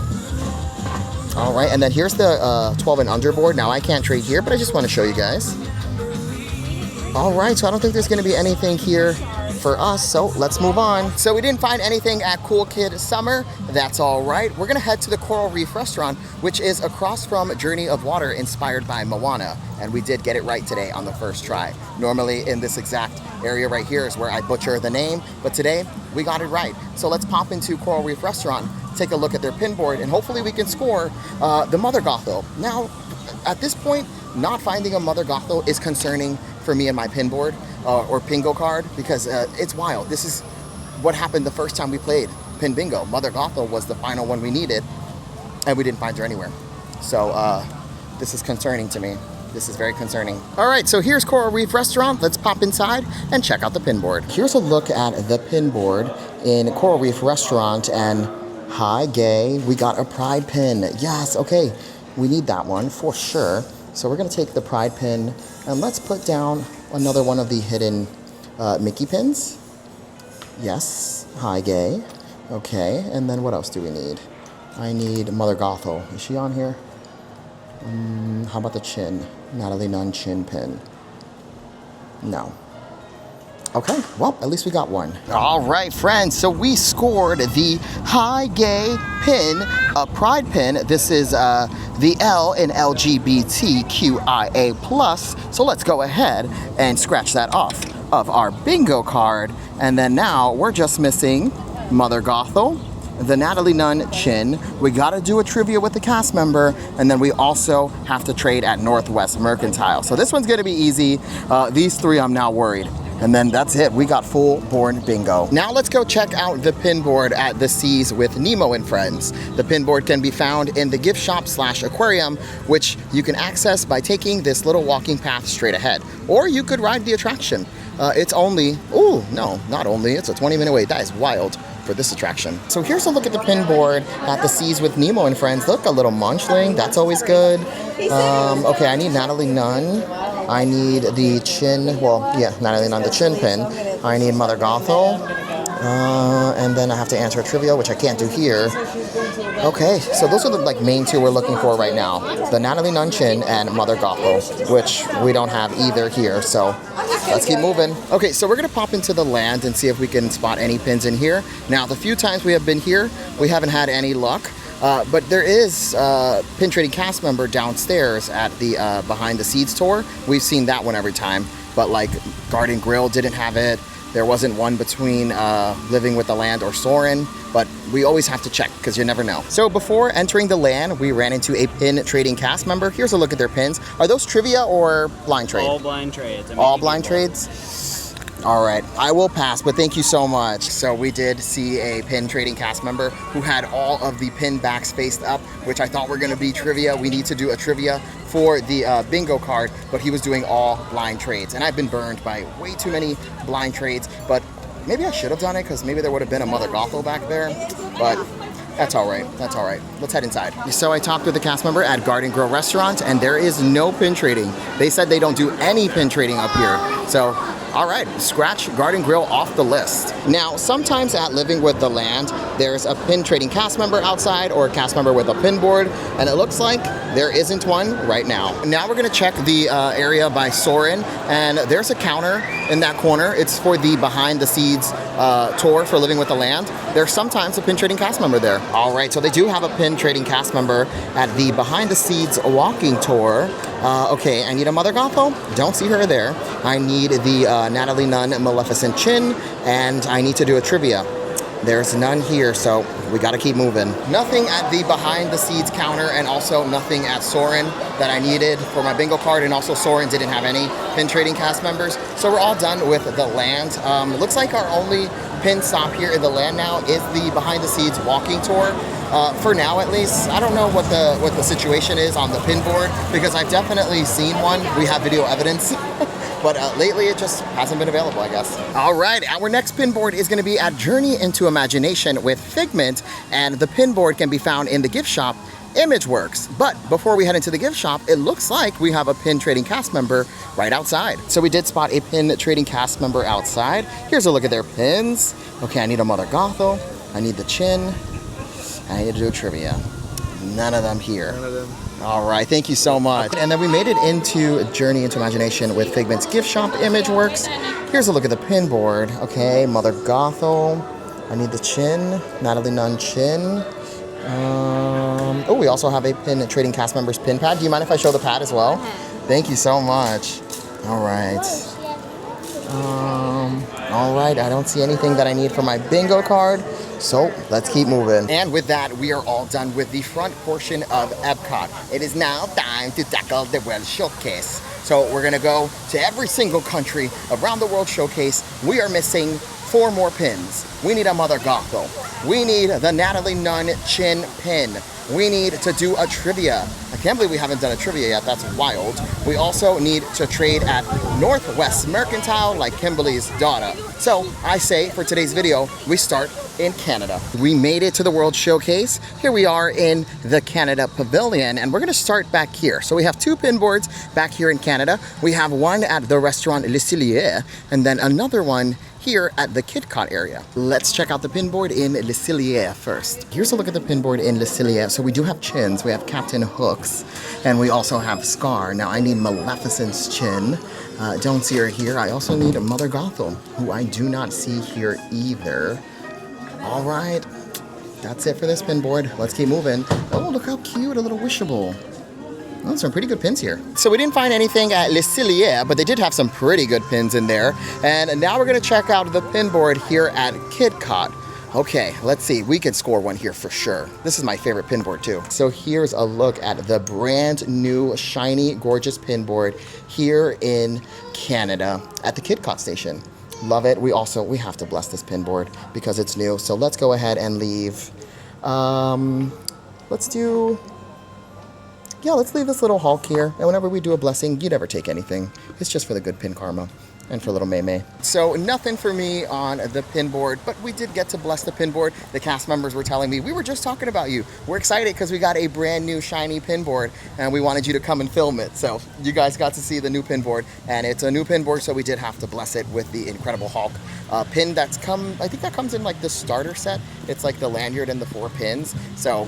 All right, and then here's the 12 and under board. Now I can't trade here, but I just want to show you guys. All right, so I don't think there's going to be anything here for us, so let's move on. So we didn't find anything at Cool Kid Summer. That's all right. We're gonna head to the Coral Reef restaurant, which is across from Journey of Water, inspired by Moana. And we did get it right today on the first try. Normally in this exact area right here is where I butcher the name, but today we got it right. So let's pop into Coral Reef restaurant, take a look at their pin board, and hopefully we can score the Mother Gothel. Now, at this point, not finding a Mother Gothel is concerning for me and my pin board or Pingo card because it's wild. This is what happened the first time we played Pin Bingo. Mother Gothel was the final one we needed, and we didn't find her anywhere. So this is concerning to me. This is very concerning. All right, so here's Coral Reef Restaurant. Let's pop inside and check out the pin board. Here's a look at the pin board in Coral Reef Restaurant. And hi, Gay. We got a pride pin. Yes, okay. We need that one for sure. So we're going to take the pride pin and let's put down another one of the hidden Mickey pins. Yes. Hi, Gay. Okay. And then what else do we need? I need Mother Gothel. Is she on here? How about the chin? Natalie Nunn chin pin. No. Okay, well, at least we got one. All right, friends, so we scored the Hi Gay pin, a pride pin. This is the L in LGBTQIA+. So let's go ahead and scratch that off of our bingo card. And then now we're just missing Mother Gothel, the Natalie Nunn chin. We gotta do a trivia with the cast member, and then we also have to trade at Northwest Mercantile. So this one's gonna be easy. These three, I'm now worried. And then that's it, we got full board bingo. Now let's go check out the pin board at the Seas with Nemo and Friends. The pin board can be found in the gift shop / aquarium, which you can access by taking this little walking path straight ahead. Or you could ride the attraction. It's only, ooh, no, not only, it's a 20-minute wait. That is wild for this attraction. So here's a look at the pin board at the Seas with Nemo and Friends. Look, a little munchling, that's always good. Okay, I need Natalie Nunn. I need the chin, well, yeah, Natalie Nunn, the chin pin. I need Mother Gothel. And then I have to answer a trivia, which I can't do here. Okay, so those are the main two we're looking for right now. The Natalie Nunn chin and Mother Gothel, which we don't have either here, so let's keep moving. Okay, so we're gonna pop into the land and see if we can spot any pins in here. Now, the few times we have been here, we haven't had any luck. But there is a pin trading cast member downstairs at the Behind the Seeds tour. We've seen that one every time, but Garden Grill didn't have it. There wasn't one between Living with the Land or Soarin', but we always have to check because you never know. So before entering the land, we ran into a pin trading cast member. Here's a look at their pins. Are those trivia or blind trade? All blind trades. All blind trades? All right, I will pass, but thank you so much. So we did see a pin trading cast member who had all of the pin backs faced up, which I thought were gonna be trivia. We need to do a trivia for the bingo card, but he was doing all blind trades. And I've been burned by way too many blind trades, but maybe I should have done it because maybe there would have been a Mother Gothel back there, but that's all right, that's all right. Let's head inside. So I talked with the cast member at Garden Grill Restaurant, and there is no pin trading. They said they don't do any pin trading up here. So, all right, scratch Garden Grill off the list. Now, sometimes at Living with the Land, there's a pin trading cast member outside or a cast member with a pin board, and it looks like there isn't one right now. Now we're gonna check the area by Soarin', and there's a counter in that corner. It's for the Behind the Seeds tour for Living with the Land. There's sometimes a pin trading cast member there. All right, so they do have a pin trading cast member at the Behind the Seeds walking tour. Okay, I need a Mother Gothel. Don't see her there. I need the Natalie Nunn Maleficent chin, and I need to do a trivia. There's none here, so we gotta keep moving. Nothing at the Behind the Seeds counter, and also nothing at Soarin' that I needed for my bingo card, and also Soarin' didn't have any pin trading cast members. So we're all done with the land. It looks like our only pin stop here in the land now is the Behind the Seeds walking tour. For now, at least. I don't know what the situation is on the pin board, because I've definitely seen one. We have video evidence. But lately, it just hasn't been available, I guess. All right, our next pin board is gonna be at Journey into Imagination with Figment, and the pin board can be found in the gift shop, Imageworks. But before we head into the gift shop, it looks like we have a pin trading cast member right outside. So we did spot a pin trading cast member outside. Here's a look at their pins. Okay, I need a Mother Gothel. I need the chin. I need to do a trivia. None of them here. None of them. All right, thank you so much. And then we made it into Journey into Imagination with Figment's gift shop, Imageworks. Here's a look at the pin board. Okay, Mother Gothel. I need the chin, Natalie Nunn chin. Oh, we also have a pin trading cast member's pin pad. Do you mind if I show the pad as well? Thank you so much. All right. All right, I don't see anything that I need for my bingo card. So let's keep moving. And with that, we are all done with the front portion of Epcot. It is now time to tackle the World Showcase. So we're gonna go to every single country around the World Showcase. We are missing 4 more pins. We need a Mother Gothel. We need the Natalie Nunn chin pin. We need to do a trivia. I can't believe we haven't done a trivia yet. That's wild. We also need to trade at Northwest Mercantile like Kimberly's daughter. So I say for today's video, we start in Canada. We made it to the World Showcase. Here we are in the Canada Pavilion, and we're gonna start back here. So we have two pin boards back here in Canada. We have one at the restaurant Le Cillier, and then another one here at the Epcot area. Let's check out the pin board in Le Cillier first. Here's a look at the pin board in Le Cillier. So we do have chins, we have Captain Hooks, and we also have Scar. Now I need Maleficent's chin. Don't see her here. I also need Mother Gothel, who I do not see here either. All right, that's it for this pin board. Let's keep moving. Oh, look how cute, a little wishable. Oh, some pretty good pins here. So we didn't find anything at Le Cillier, but they did have some pretty good pins in there. And now we're gonna check out the pin board here at Epcot. Okay, let's see, we could score one here for sure. This is my favorite pin board too. So here's a look at the brand new, shiny, gorgeous pin board here in Canada at the Epcot station. Love it. We have to bless this pin board because it's new. So let's go ahead and leave. Let's leave this little Hulk here. And whenever we do a blessing, you never take anything. It's just for the good pin karma and for little May May. So nothing for me on the pin board, but we did get to bless the pin board. The cast members were telling me, we were just talking about you. We're excited because we got a brand new shiny pin board and we wanted you to come and film it. So you guys got to see the new pin board, and it's a new pin board, so we did have to bless it with the Incredible Hulk pin I think that comes in like the starter set. It's like the lanyard and the 4 pins. So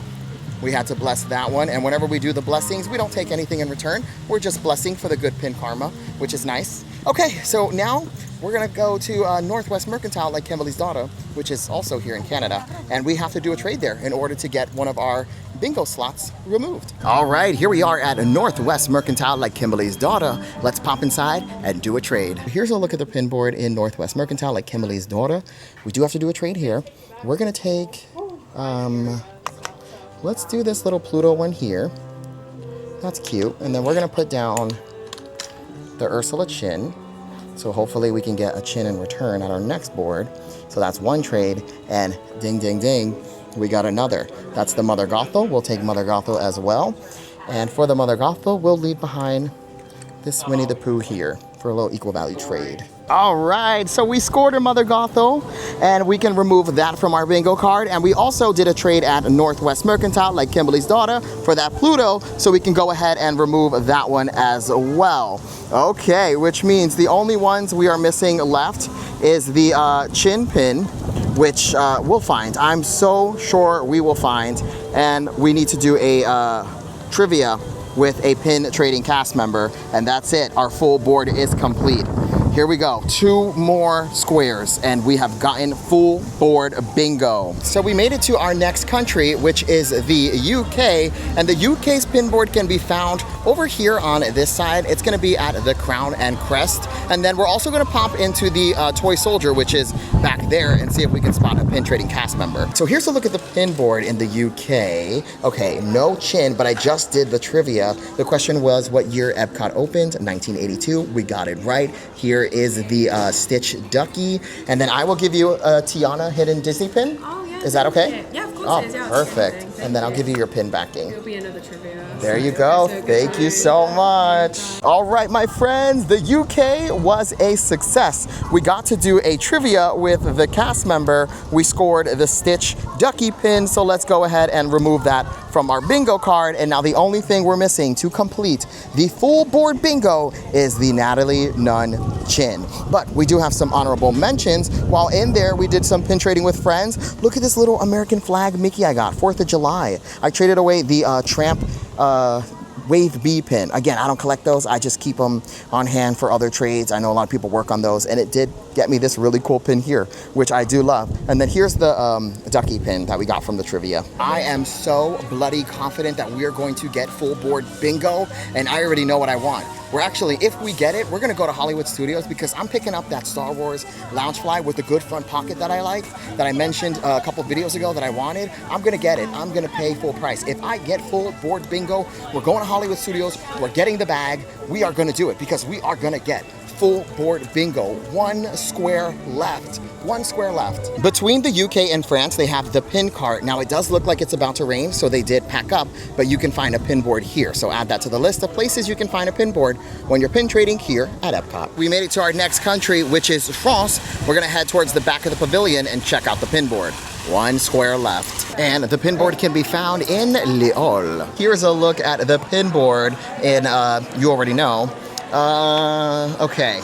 we had to bless that one, and whenever we do the blessings, we don't take anything in return. We're just blessing for the good pin karma, which is nice. Okay, so now we're gonna go to Northwest Mercantile like Kimberly's daughter, which is also here in Canada, and we have to do a trade there in order to get one of our bingo slots removed. All right, here we are at Northwest Mercantile like Kimberly's daughter. Let's pop inside and do a trade. Here's a look at the pin board in Northwest Mercantile like Kimberly's daughter. We do have to do a trade here. We're gonna take, let's do this little Pluto one here. That's cute. And then we're gonna put down the Ursula chin. So hopefully we can get a chin in return at our next board. So that's one trade, and ding, ding, ding, we got another. That's the Mother Gothel. We'll take Mother Gothel as well. And for the Mother Gothel, we'll leave behind this Winnie the Pooh here for a little equal value trade. All right, so we scored a Mother Gothel, and we can remove that from our bingo card. And we also did a trade at Northwest Mercantile, like Kimberly's daughter, for that Pluto, so we can go ahead and remove that one as well. Okay, which means the only ones we are missing left is the chin pin, which we'll find. I'm so sure we will find, and we need to do a trivia with a pin trading cast member, and that's it. Our full board is complete. Here we go, 2 more squares, and we have gotten full board bingo. So we made it to our next country, which is the UK, and the UK's pin board can be found over here on this side. It's gonna be at the Crown and Crest, and then we're also gonna pop into the Toy Soldier, which is back there, and see if we can spot a pin trading cast member. So here's a look at the pin board in the UK. Okay, no chin, but I just did the trivia. The question was, what year Epcot opened? 1982, we got it right. Here is the Stitch Ducky, and then I will give you a Tiana hidden Disney pin. Oh, yeah. Is that okay? Yeah, of course it is. Yeah, perfect. And then I'll give you your pin backing. It'll be another trivia. There you go. Thank you so much. All right, my friends, the UK was a success. We got to do a trivia with the cast member. We scored the Stitch Ducky pin, so let's go ahead and remove that from our bingo card. And now the only thing we're missing to complete the full board bingo is the Natalie Nunn chin. But we do have some honorable mentions. While in there, we did some pin trading with friends. Look at this little American flag Mickey I got, 4th of July. I traded away the Tramp Wave B pin. Again, I don't collect those. I just keep them on hand for other trades. I know a lot of people work on those, and it did get me this really cool pin here, which I do love. And then here's the Ducky pin that we got from the trivia. I am so bloody confident that we are going to get full board bingo, and I already know what I want. We're actually, if we get it, we're gonna go to Hollywood Studios because I'm picking up that Star Wars Loungefly with the good front pocket that I like, that I mentioned a couple videos ago that I wanted. I'm gonna get it. I'm gonna pay full price. If I get full board bingo, we're going to Hollywood Studios, we're getting the bag, we are gonna do it because we are gonna get full board bingo. One square left. One square left. Between the UK and France, they have the pin cart. Now, it does look like it's about to rain, so they did pack up, but you can find a pin board here. So add that to the list of places you can find a pin board when you're pin trading here at Epcot. We made it to our next country, which is France. We're gonna head towards the back of the pavilion and check out the pin board. One square left. And the pin board can be found in Lille. Here's a look at the pin board in, you already know. Okay.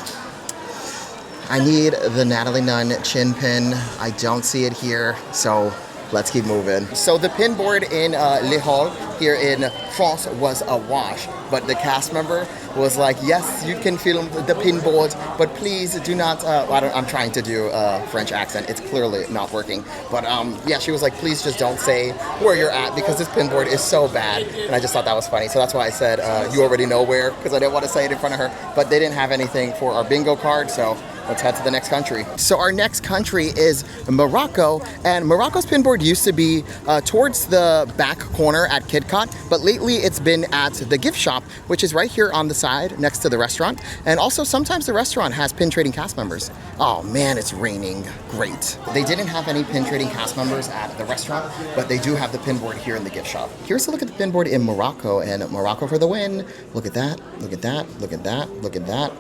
I need the Natalie Nunn chin pin. I don't see it here, so let's keep moving. So the pin board in Lille here in France was a wash, but the cast member was like, yes, you can film the pin board, but please do not, I'm trying to do a French accent. It's clearly not working. But yeah, she was like, please just don't say where you're at because this pin board is so bad. And I just thought that was funny. So that's why I said, you already know where, because I didn't want to say it in front of her. But they didn't have anything for our bingo card, so let's head to the next country. So our next country is Morocco, and Morocco's pin board used to be towards the back corner at KidCot, but lately it's been at the gift shop, which is right here on the side next to the restaurant. And also sometimes the restaurant has pin trading cast members. Oh man, it's raining. Great. They didn't have any pin trading cast members at the restaurant, but they do have the pin board here in the gift shop. Here's a look at the pin board in Morocco, and Morocco for the win. Look at that, look at that, look at that, look at that.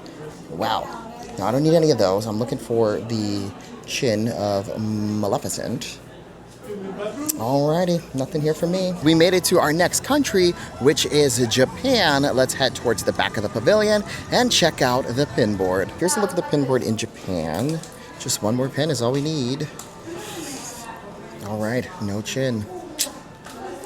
Wow. Now, I don't need any of those. I'm looking for the chin of Maleficent. Alrighty, nothing here for me. We made it to our next country, which is Japan. Let's head towards the back of the pavilion and check out the pin board. Here's a look at the pin board in Japan. Just one more pin is all we need. Alright, no chin.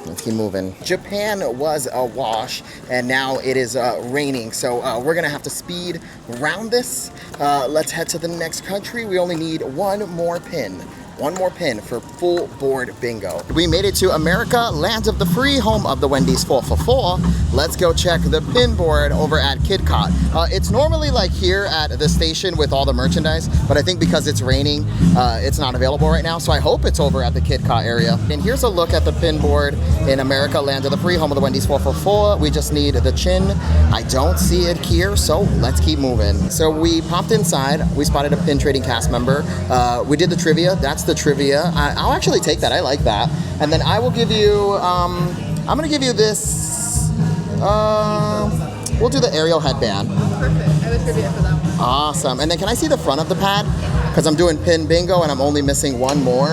Let's keep moving. Japan was a wash, and now it is raining, so we're gonna have to speed around this. Let's head to the next country. We only need one more pin. One more pin for full board bingo. We made it to America, land of the free, home of the Wendy's 4 for 4. Let's go check the pin board over at KidCot. It's normally like here at the station with all the merchandise, but I think because it's raining, it's not available right now. So I hope it's over at the KidCot area. And here's a look at the pin board in America, land of the free, home of the Wendy's 4 for 4. We just need the chin. I don't see it here, so let's keep moving. So we popped inside. We spotted a pin trading cast member. We did the trivia. That's the trivia. I'll actually take that. I like that. And then I will give you, I'm gonna give you this, we'll do the Ariel headband. Perfect. I have a trivia for that one. Awesome. And then can I see the front of the pad? Because I'm doing pin bingo and I'm only missing one more.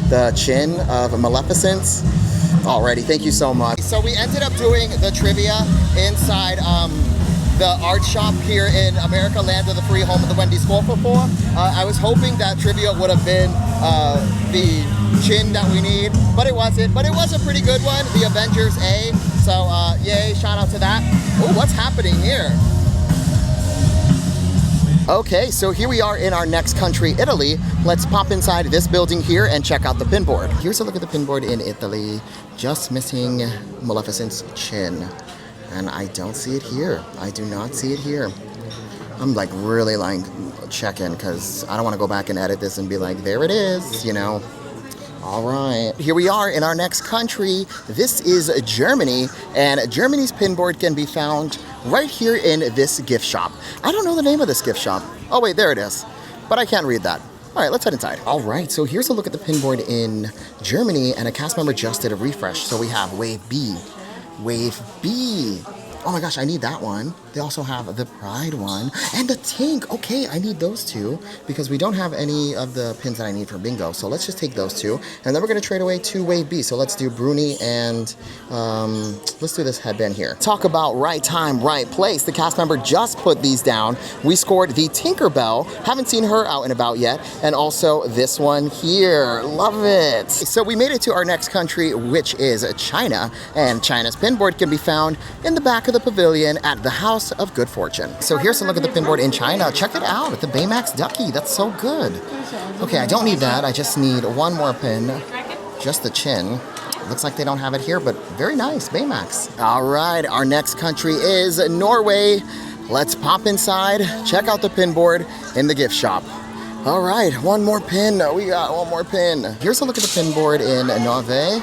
The chin of Maleficent. Alrighty, thank you so much. So we ended up doing the trivia inside the art shop here in America, land of the free, home of the Wendy's 4 for 4. I was hoping that trivia would have been the chin that we need, but it wasn't. But it was a pretty good one, the Avengers A. So yay, shout out to that. Oh, what's happening here? Okay, so here we are in our next country, Italy. Let's pop inside this building here and check out the pin board. Here's a look at the pin board in Italy. Just missing Maleficent's chin. And I don't see it here. I do not see it here. I'm like really like checking because I don't want to go back and edit this and be like, there it is, you know. All right, here we are in our next country. This is Germany, and Germany's pin board can be found right here in this gift shop. I don't know the name of this gift shop. Oh wait, there it is, but I can't read that. All right, let's head inside. All right, so here's a look at the pin board in Germany, and a cast member just did a refresh. So we have Wave B. Wave B. Oh my gosh, I need that one. They also have the Pride one and the Tink. Okay, I need those two because we don't have any of the pins that I need for bingo. So let's just take those two. And then we're gonna trade away to Wave B. So let's do Bruni and let's do this headband here. Talk about right time, right place. The cast member just put these down. We scored the Tinkerbell. Haven't seen her out and about yet. And also this one here. Love it. So we made it to our next country, which is China. And China's pin board can be found in the back of the pavilion at the House of Good Fortune. So here's a look at the pin board in China. Check it out, the Baymax Ducky. That's so good. Okay, I don't need that. I just need one more pin. Just the chin. Looks like they don't have it here, but very nice, Baymax. All right, our next country is Norway. Let's pop inside, check out the pin board in the gift shop. All right, one more pin. We got one more pin. Here's a look at the pin board in Norway.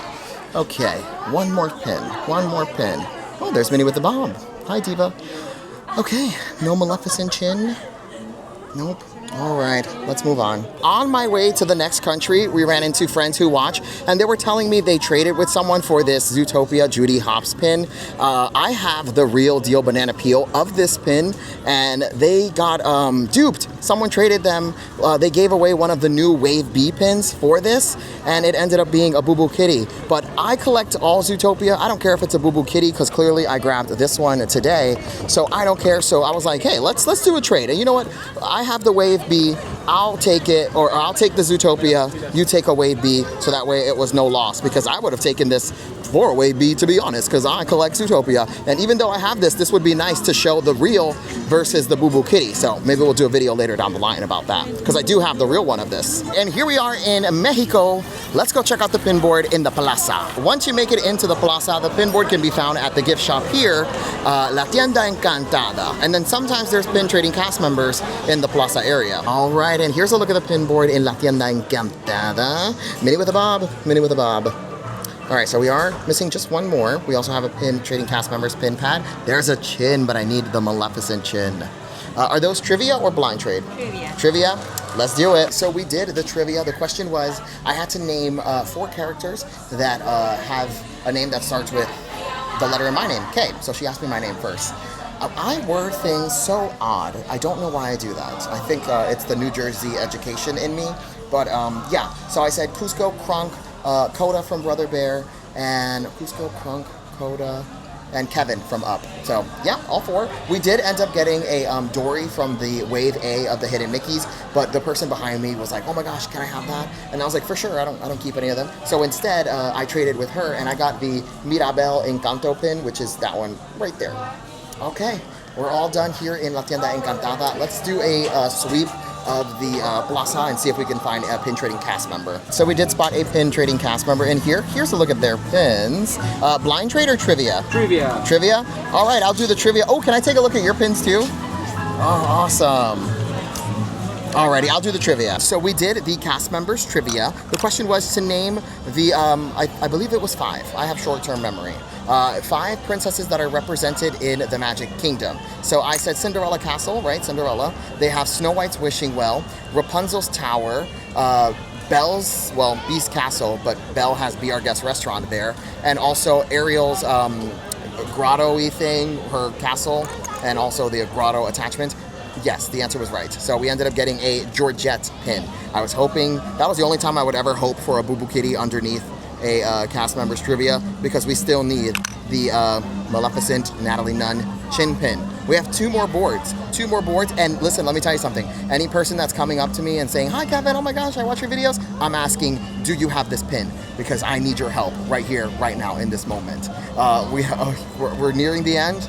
Okay, one more pin, one more pin. Oh, there's Minnie with the Bob. Hi, Diva. Okay, no Maleficent chin. Nope. All right, let's move on. On my way to the next country, we ran into friends who watch, and they were telling me they traded with someone for this Zootopia Judy Hopps pin. I have the real deal banana peel of this pin, and they got duped. Someone traded them. They gave away one of the new Wave B pins for this, and it ended up being a Boo Boo Kitty. But I collect all Zootopia. I don't care if it's a Boo Boo Kitty, because clearly I grabbed this one today, so I don't care. So I was like, hey, let's do a trade. And you know what? I have the Wave B. I'll take it, or I'll take the Zootopia. You take a Wave B, so that way it was no loss, because I would have taken this for a Wave B, to be honest, because I collect Zootopia. And even though I have this would be nice to show the real versus the Boo Boo Kitty. So maybe we'll do a video later down the line about that, because I do have the real one of this. And here we are in Mexico. Let's go check out the pin board in the Plaza. Once you make it into the Plaza, the pin board can be found at the gift shop here, La Tienda Encantada. And then sometimes there's pin trading cast members in the Plaza area. All right, and here's a look at the pin board in La Tienda Encantada. Mini with a bob, mini with a bob. All right, so we are missing just one more. We also have a pin trading cast members pin pad. There's a chin, but I need the Maleficent chin. Are those trivia or blind trade? Trivia. Trivia? Let's do it. So we did the trivia. The question was, I had to name 4 characters that have a name that starts with the letter in my name, K. So she asked me my name first. I word things so odd. I don't know why I do that. I think it's the New Jersey education in me. But yeah, so I said Cusco, Crunk, Coda from Brother Bear, and Cusco, Crunk, Coda, and Kevin from Up. So yeah, all 4. We did end up getting a Dory from the Wave A of the Hidden Mickeys, but the person behind me was like, oh my gosh, can I have that? And I was like, for sure, I don't keep any of them. So instead, I traded with her, and I got the Mirabel Encanto pin, which is that one right there. Okay, we're all done here in La Tienda Encantada. Let's do a sweep of the Plaza and see if we can find a pin trading cast member. So we did spot a pin trading cast member in here. Here's a look at their pins. Blind trade or trivia? Trivia. Trivia? All right, I'll do the trivia. Oh, can I take a look at your pins too? Oh, awesome. Alrighty, I'll do the trivia. So we did the cast members trivia. The question was to name the, I believe it was 5. I have short-term memory. 5 princesses that are represented in the Magic Kingdom. So I said Cinderella Castle, right? Cinderella. They have Snow White's Wishing Well, Rapunzel's Tower, Belle's, well, Beast Castle, but Belle has Be Our Guest restaurant there, and also Ariel's grotto-y thing, her castle, and also the grotto attachment. Yes, the answer was right. So we ended up getting a Georgette pin. I was hoping, that was the only time I would ever hope for a Boo Boo Kitty underneath a cast members trivia, because we still need the Maleficent Natalie Nunn chin pin. We have 2 more boards. 2 more boards, and listen, let me tell you something. Any person that's coming up to me and saying, hi Kevin, oh my gosh, I watch your videos, I'm asking, do you have this pin? Because I need your help right here, right now, in this moment. We're nearing the end.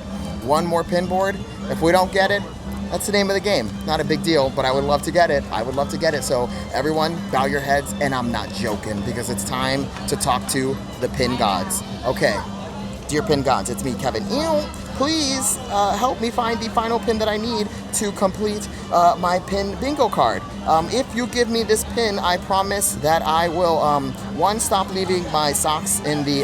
1 more pin board. If we don't get it, that's the name of the game. Not a big deal, but I would love to get it. I would love to get it. So everyone, bow your heads, and I'm not joking, because it's time to talk to the pin gods. Okay, dear pin gods, it's me, Kevin. Please help me find the final pin that I need to complete my pin bingo card. If you give me this pin, I promise that I will, 1, stop leaving my socks in the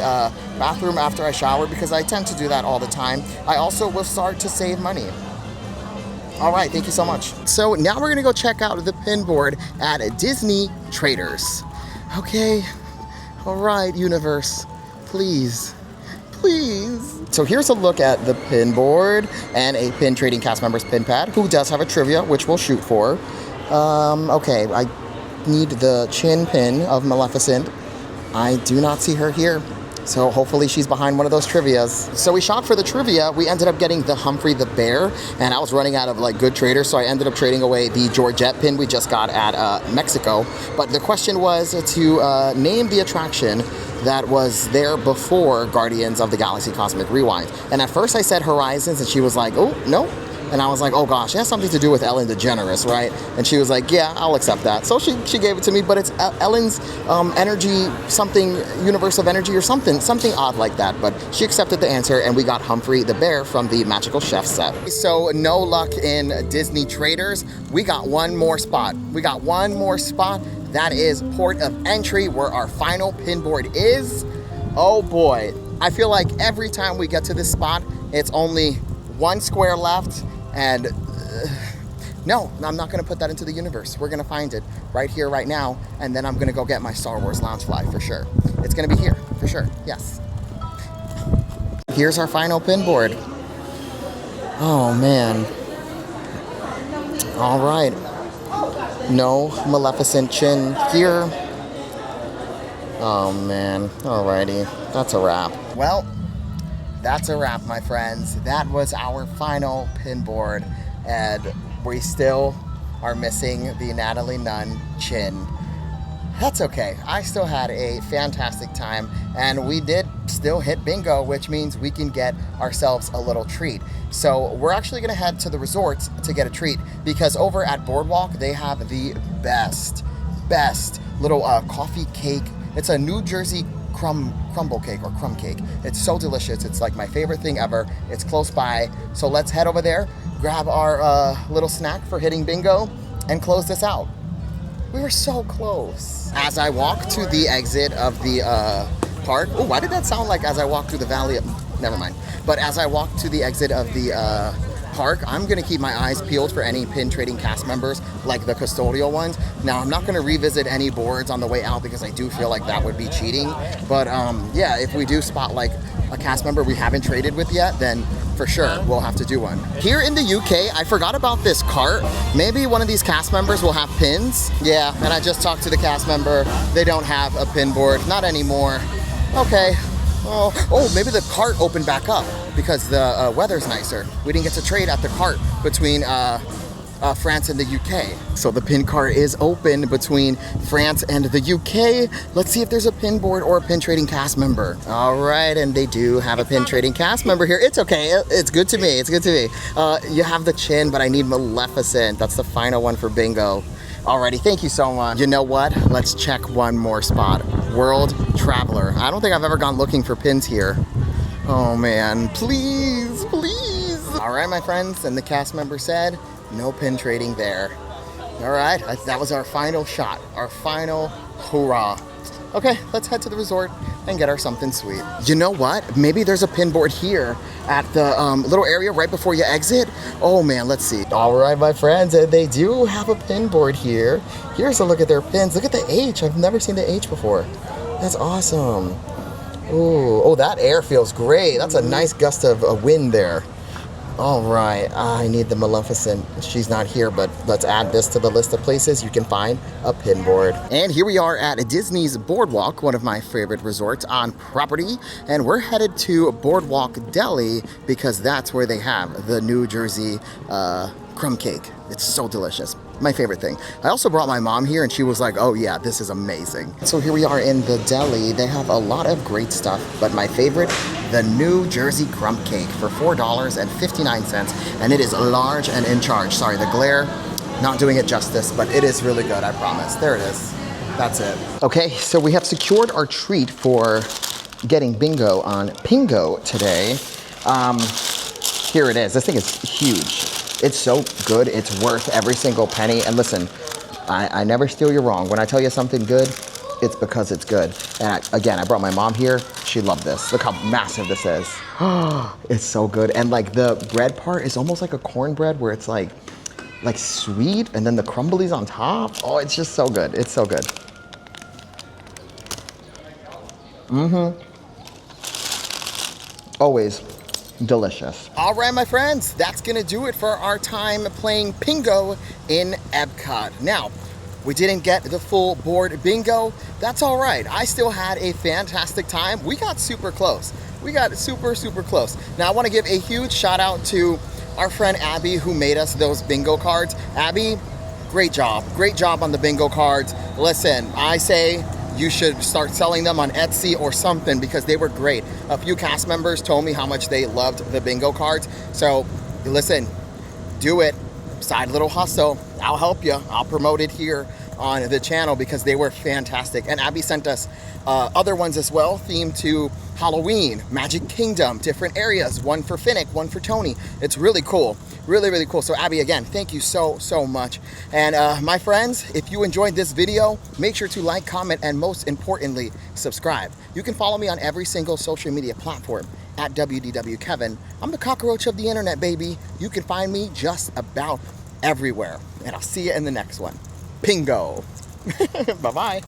bathroom after I shower, because I tend to do that all the time. I also will start to save money. All right, thank you so much. So now we're gonna go check out the pin board at Disney Traders. Okay, all right, universe, please, please. So here's a look at the pin board and a pin trading cast members pin pad, who does have a trivia, which we'll shoot for. Okay, I need the chin pin of Maleficent. I do not see her here. So hopefully she's behind one of those trivias. So we shot for the trivia. We ended up getting the Humphrey the Bear, and I was running out of like good traders, so I ended up trading away the Georgette pin we just got at Mexico. But the question was to name the attraction that was there before Guardians of the Galaxy Cosmic Rewind. And at first I said Horizons, and she was like, oh, no. And I was like, oh gosh, it has something to do with Ellen DeGeneres, right? And she was like, yeah, I'll accept that. So she gave it to me, but it's Ellen's energy, something, universe of energy or something odd like that. But she accepted the answer, and we got Humphrey the Bear from the Magical Chef set. So no luck in Disney Traders. We got 1 more spot. We got 1 more spot. That is Port of Entry, where our final pin board is. Oh boy, I feel like every time we get to this spot, it's only 1 square left, and no, I'm not gonna put that into the universe. We're gonna find it right here, right now, and then I'm gonna go get my Star Wars Loungefly for sure. It's gonna be here, for sure, yes. Here's our final pin board. Oh man. All right. No Maleficent Chin here. Oh man, alrighty, that's a wrap. Well, that's a wrap, my friends. That was our final pin board, and we still are missing the Natalie Nunn Chin. That's okay. I still had a fantastic time, and we did still hit bingo, which means we can get ourselves a little treat. So we're actually gonna head to the resorts to get a treat, because over at Boardwalk, they have the best little coffee cake. It's a New Jersey crumble cake or crumb cake. It's so delicious. It's like my favorite thing ever. It's close by. So let's head over there, grab our little snack for hitting bingo, and close this out. We were so close. As I walk to the exit of the park, oh, why did that sound like as I walk through the valley of, never mind. But as I walk to the exit of the park, I'm gonna keep my eyes peeled for any pin trading cast members, like the custodial ones. Now, I'm not gonna revisit any boards on the way out because I do feel like that would be cheating. But yeah, if we do spot like a cast member we haven't traded with yet, then for sure we'll have to do one. Here in the UK, I forgot about this cart. Maybe one of these cast members will have pins. Yeah, and I just talked to the cast member. They don't have a pin board, not anymore. Okay. Oh, maybe the cart opened back up because the weather's nicer. We didn't get to trade at the cart between France and the UK. So the pin cart is open between France and the UK. Let's see if there's a pin board or a pin trading cast member. All right, and they do have a pin trading cast member here. It's okay, it's good to me, it's good to me. You have the Chin, but I need Maleficent. That's the final one for bingo. Alrighty, thank you so much. You know what? Let's check one more spot. World Traveler. I don't think I've ever gone looking for pins here. Oh man, please, please. All right, my friends, and the cast member said, no pin trading there. All right, that was our final shot, our final hurrah. Okay, let's head to the resort and get our something sweet. You know what? Maybe there's a pin board here at the little area right before you exit. Oh man, let's see. All right, my friends, they do have a pin board here. Here's a look at their pins. Look at the H. I've never seen the H before. That's awesome. Ooh, oh, that air feels great. That's a nice gust of wind there. All right, I need the Maleficent. She's not here, but let's add this to the list of places you can find a pin board. And here we are at Disney's Boardwalk, one of my favorite resorts on property. And we're headed to Boardwalk Deli because that's where they have the New Jersey crumb cake. It's so delicious. My favorite thing. I also brought my mom here and she was like, oh yeah, this is amazing. So here we are in the deli. They have a lot of great stuff, but my favorite, the New Jersey crumb cake for $4.59, and it is large and in charge. Sorry, the glare, not doing it justice, but it is really good, I promise. There it is. That's it. Okay, so we have secured our treat for getting bingo on Pingo today. Here it is. This thing is huge. It's so good, it's worth every single penny. And listen, I never steal you wrong. When I tell you something good, it's because it's good. And again, I brought my mom here. She loved this. Look how massive this is. It's so good. And like the bread part is almost like a cornbread where it's like sweet and then the crumbly's on top. Oh, it's just so good. It's so good. Always delicious. All right, my friends, that's gonna do it for our time playing Pingo in Epcot. Now, we didn't get the full board bingo. That's all right. I still had a fantastic time. We got super close. We got super, super close. Now, I wanna give a huge shout out to our friend Abby who made us those bingo cards. Abby, great job. Great job on the bingo cards. Listen, I say, you should start selling them on Etsy or something because they were great. A few cast members told me how much they loved the bingo cards. So listen, do it. Side little hustle. I'll help you. I'll promote it here. on the channel because they were fantastic. And Abby sent us other ones as well, themed to Halloween, Magic Kingdom, different areas, one for Finnick, one for Tony. It's really cool, really, really cool. So Abby, again, thank you so much. And my friends, if you enjoyed this video, make sure to like, comment, and most importantly, subscribe. You can follow me on every single social media platform at WDW Kevin. I'm the cockroach of the internet, baby. You can find me just about everywhere. And I'll see you in the next one. Pingo. Bye-bye.